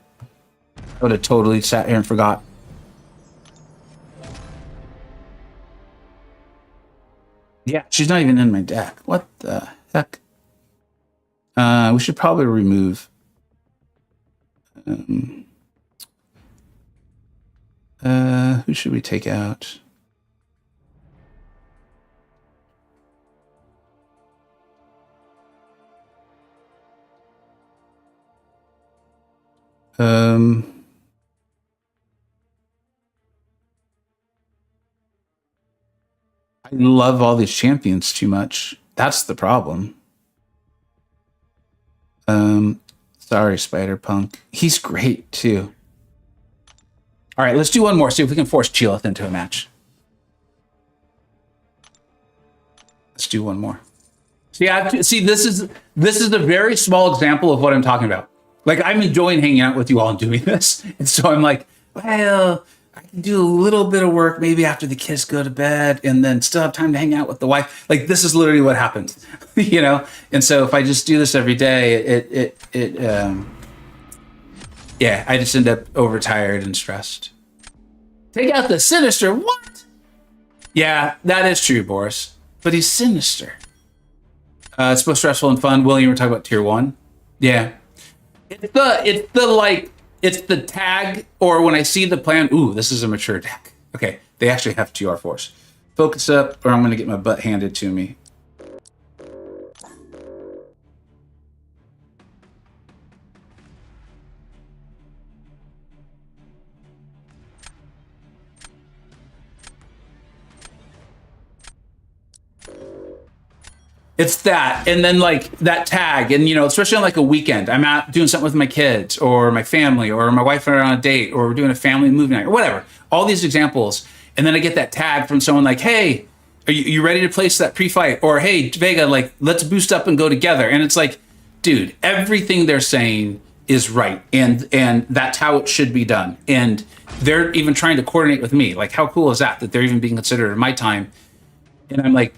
I would have totally sat here and forgot. Yeah, she's not even in my deck. What the heck? We should probably remove. Who should we take out? I love all these champions too much. That's the problem. Sorry, Spider Punk. He's great too. All right, let's do one more. See if we can force Chilith into a match. Let's do one more. See, this is a very small example of what I'm talking about. Like I'm enjoying hanging out with you all and doing this, and so I'm like, well, I can do a little bit of work maybe after the kids go to bed, and then still have time to hang out with the wife. Like this is literally what happens, And so if I just do this every day, yeah, I just end up overtired and stressed. Take out the Sinister. What? Yeah, that is true, Boris. But he's Sinister. It's both stressful and fun. William, we're talking about tier one. Yeah. It's the tag, or when I see the plan, ooh, this is a mature deck. Okay, they actually have 2R4s. Focus up, or I'm going to get my butt handed to me. It's that, and then like that tag, and especially on like a weekend, I'm out doing something with my kids or my family or my wife and I are on a date or we're doing a family movie night or whatever. All these examples, and then I get that tag from someone like, "Hey, are you ready to place that pre-fight?" Or, "Hey, Vega, like let's boost up and go together." And it's like, dude, everything they're saying is right, and that's how it should be done. And they're even trying to coordinate with me. Like, how cool is that? That they're even being considered in my time. And I'm like,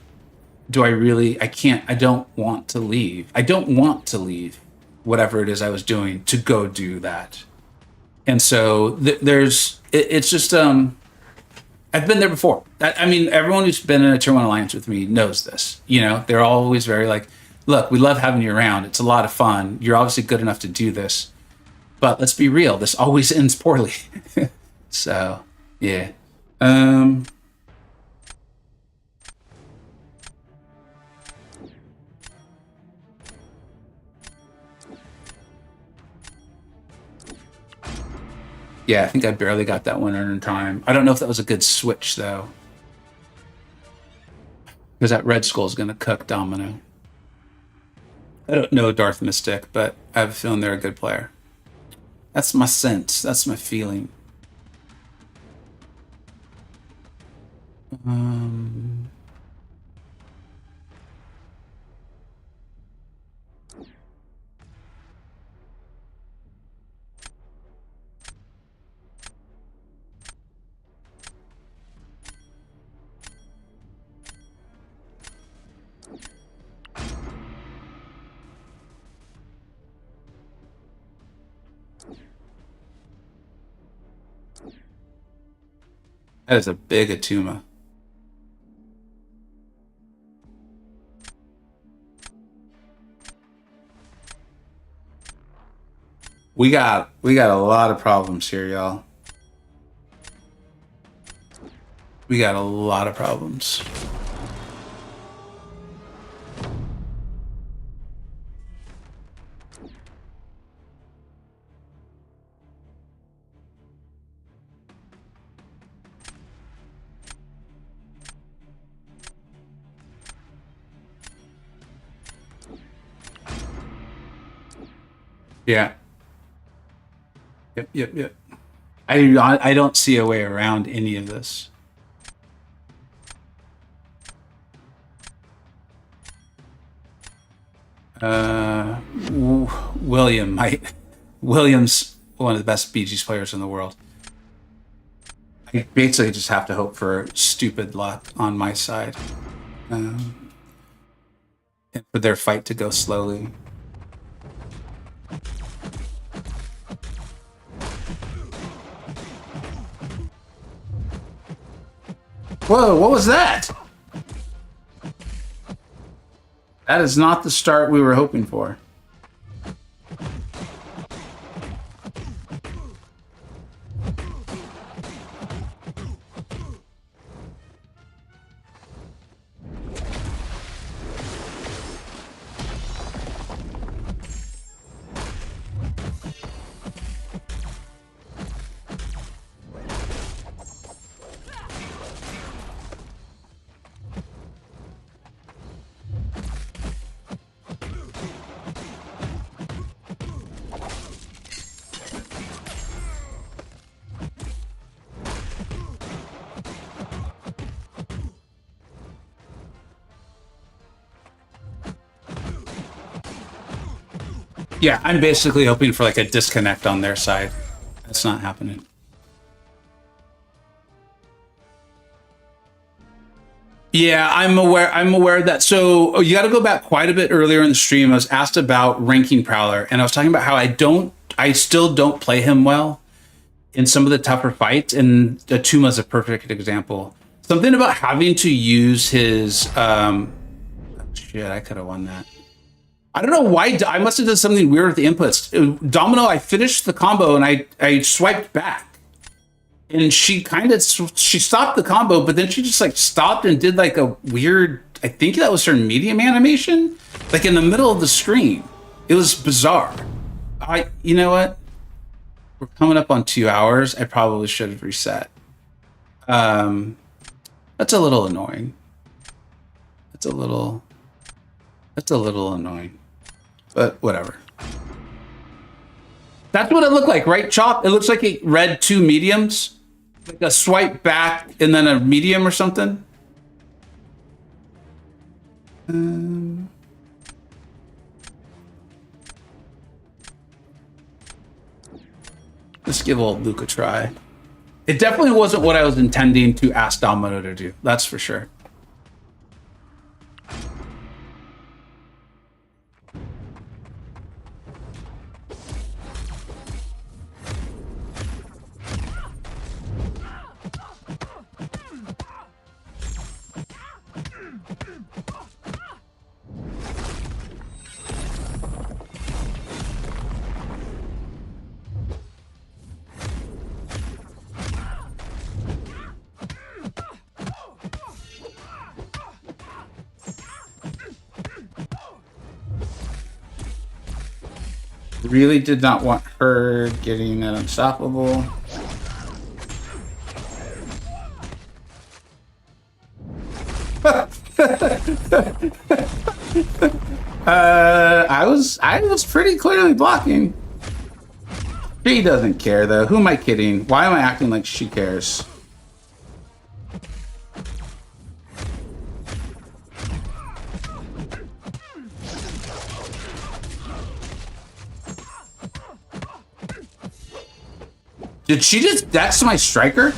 do I really? I don't want to leave. I don't want to leave whatever it is I was doing to go do that. And so it's just, I've been there before. I mean, everyone who's been in a Tier 1 Alliance with me knows this. They're always very like, look, we love having you around. It's a lot of fun. You're obviously good enough to do this. But let's be real. This always ends poorly. So, yeah. Yeah, I think I barely got that one in time. I don't know if that was a good switch though, because that Red Skull is going to cook Domino. I don't know Darth Mystic, but I have a feeling they're a good player. That's my sense. That's my feeling. That is a big Atuma. We got a lot of problems here, y'all. We got a lot of problems. Yeah. Yep. I don't see a way around any of this. William might. William's one of the best BGs players in the world. I basically just have to hope for stupid luck on my side. And for their fight to go slowly. Whoa, what was that? That is not the start we were hoping for. Yeah, I'm basically hoping for like a disconnect on their side. That's not happening. Yeah, I'm aware. I'm aware of that. So you got to go back quite a bit earlier in the stream. I was asked about ranking Prowler, and I was talking about how I still don't play him well in some of the tougher fights. And Atuma is a perfect example. Something about having to use his. Shit, I could have won that. I don't know why. I must have done something weird with the inputs. Domino, I finished the combo and I swiped back. And she stopped the combo, but then she just like stopped and did like a weird, I think that was her medium animation, like in the middle of the screen. It was bizarre. You know what? We're coming up on 2 hours. I probably should have reset. That's a little annoying. That's a little annoying. But whatever. That's what it looked like, right, Chop? It looks like it read 2 mediums. Like a swipe back and then a medium or something. Let's give old Luke a try. It definitely wasn't what I was intending to ask Domino to do. That's for sure. really did not want her getting an unstoppable. I was pretty clearly blocking. She doesn't care though. Who am I kidding? Why am I acting like she cares? Did she just dex my striker?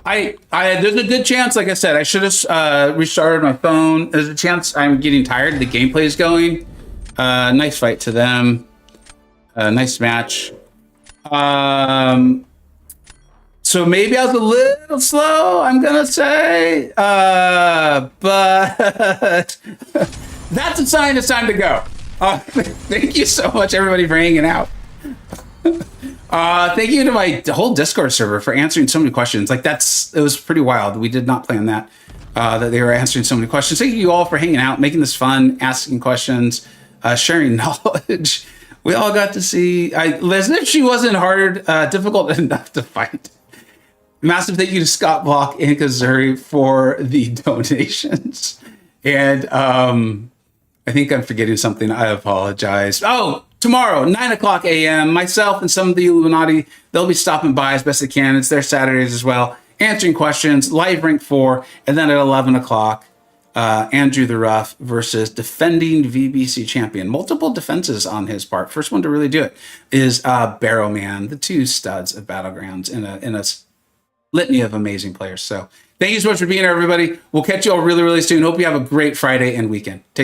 There's a good chance, like I said, I should have restarted my phone. There's a chance I'm getting tired. The gameplay is going. Nice fight to them. Nice match. So maybe I was a little slow, I'm gonna say. But that's a sign it's time to go. Thank you so much, everybody, for hanging out. Thank you to my whole Discord server for answering so many questions. Like it was pretty wild. We did not plan that, that they were answering so many questions. Thank you all for hanging out, making this fun, asking questions, sharing knowledge. We all got to see, as if she wasn't difficult enough to fight. Massive thank you to Scott Block and Kazuri for the donations. And I think I'm forgetting something. I apologize. Oh, tomorrow, 9 o'clock a.m., myself and some of the Illuminati, they'll be stopping by as best they can. It's their Saturdays as well, answering questions, live rank 4, and then at 11 o'clock, Andrew the Rough versus defending VBC champion. Multiple defenses on his part. First one to really do it is Barrow Man, the two studs of Battlegrounds in a litany of amazing players. So thank you so much for being here, everybody. We'll catch you all really, really soon. Hope you have a great Friday and weekend. Take care.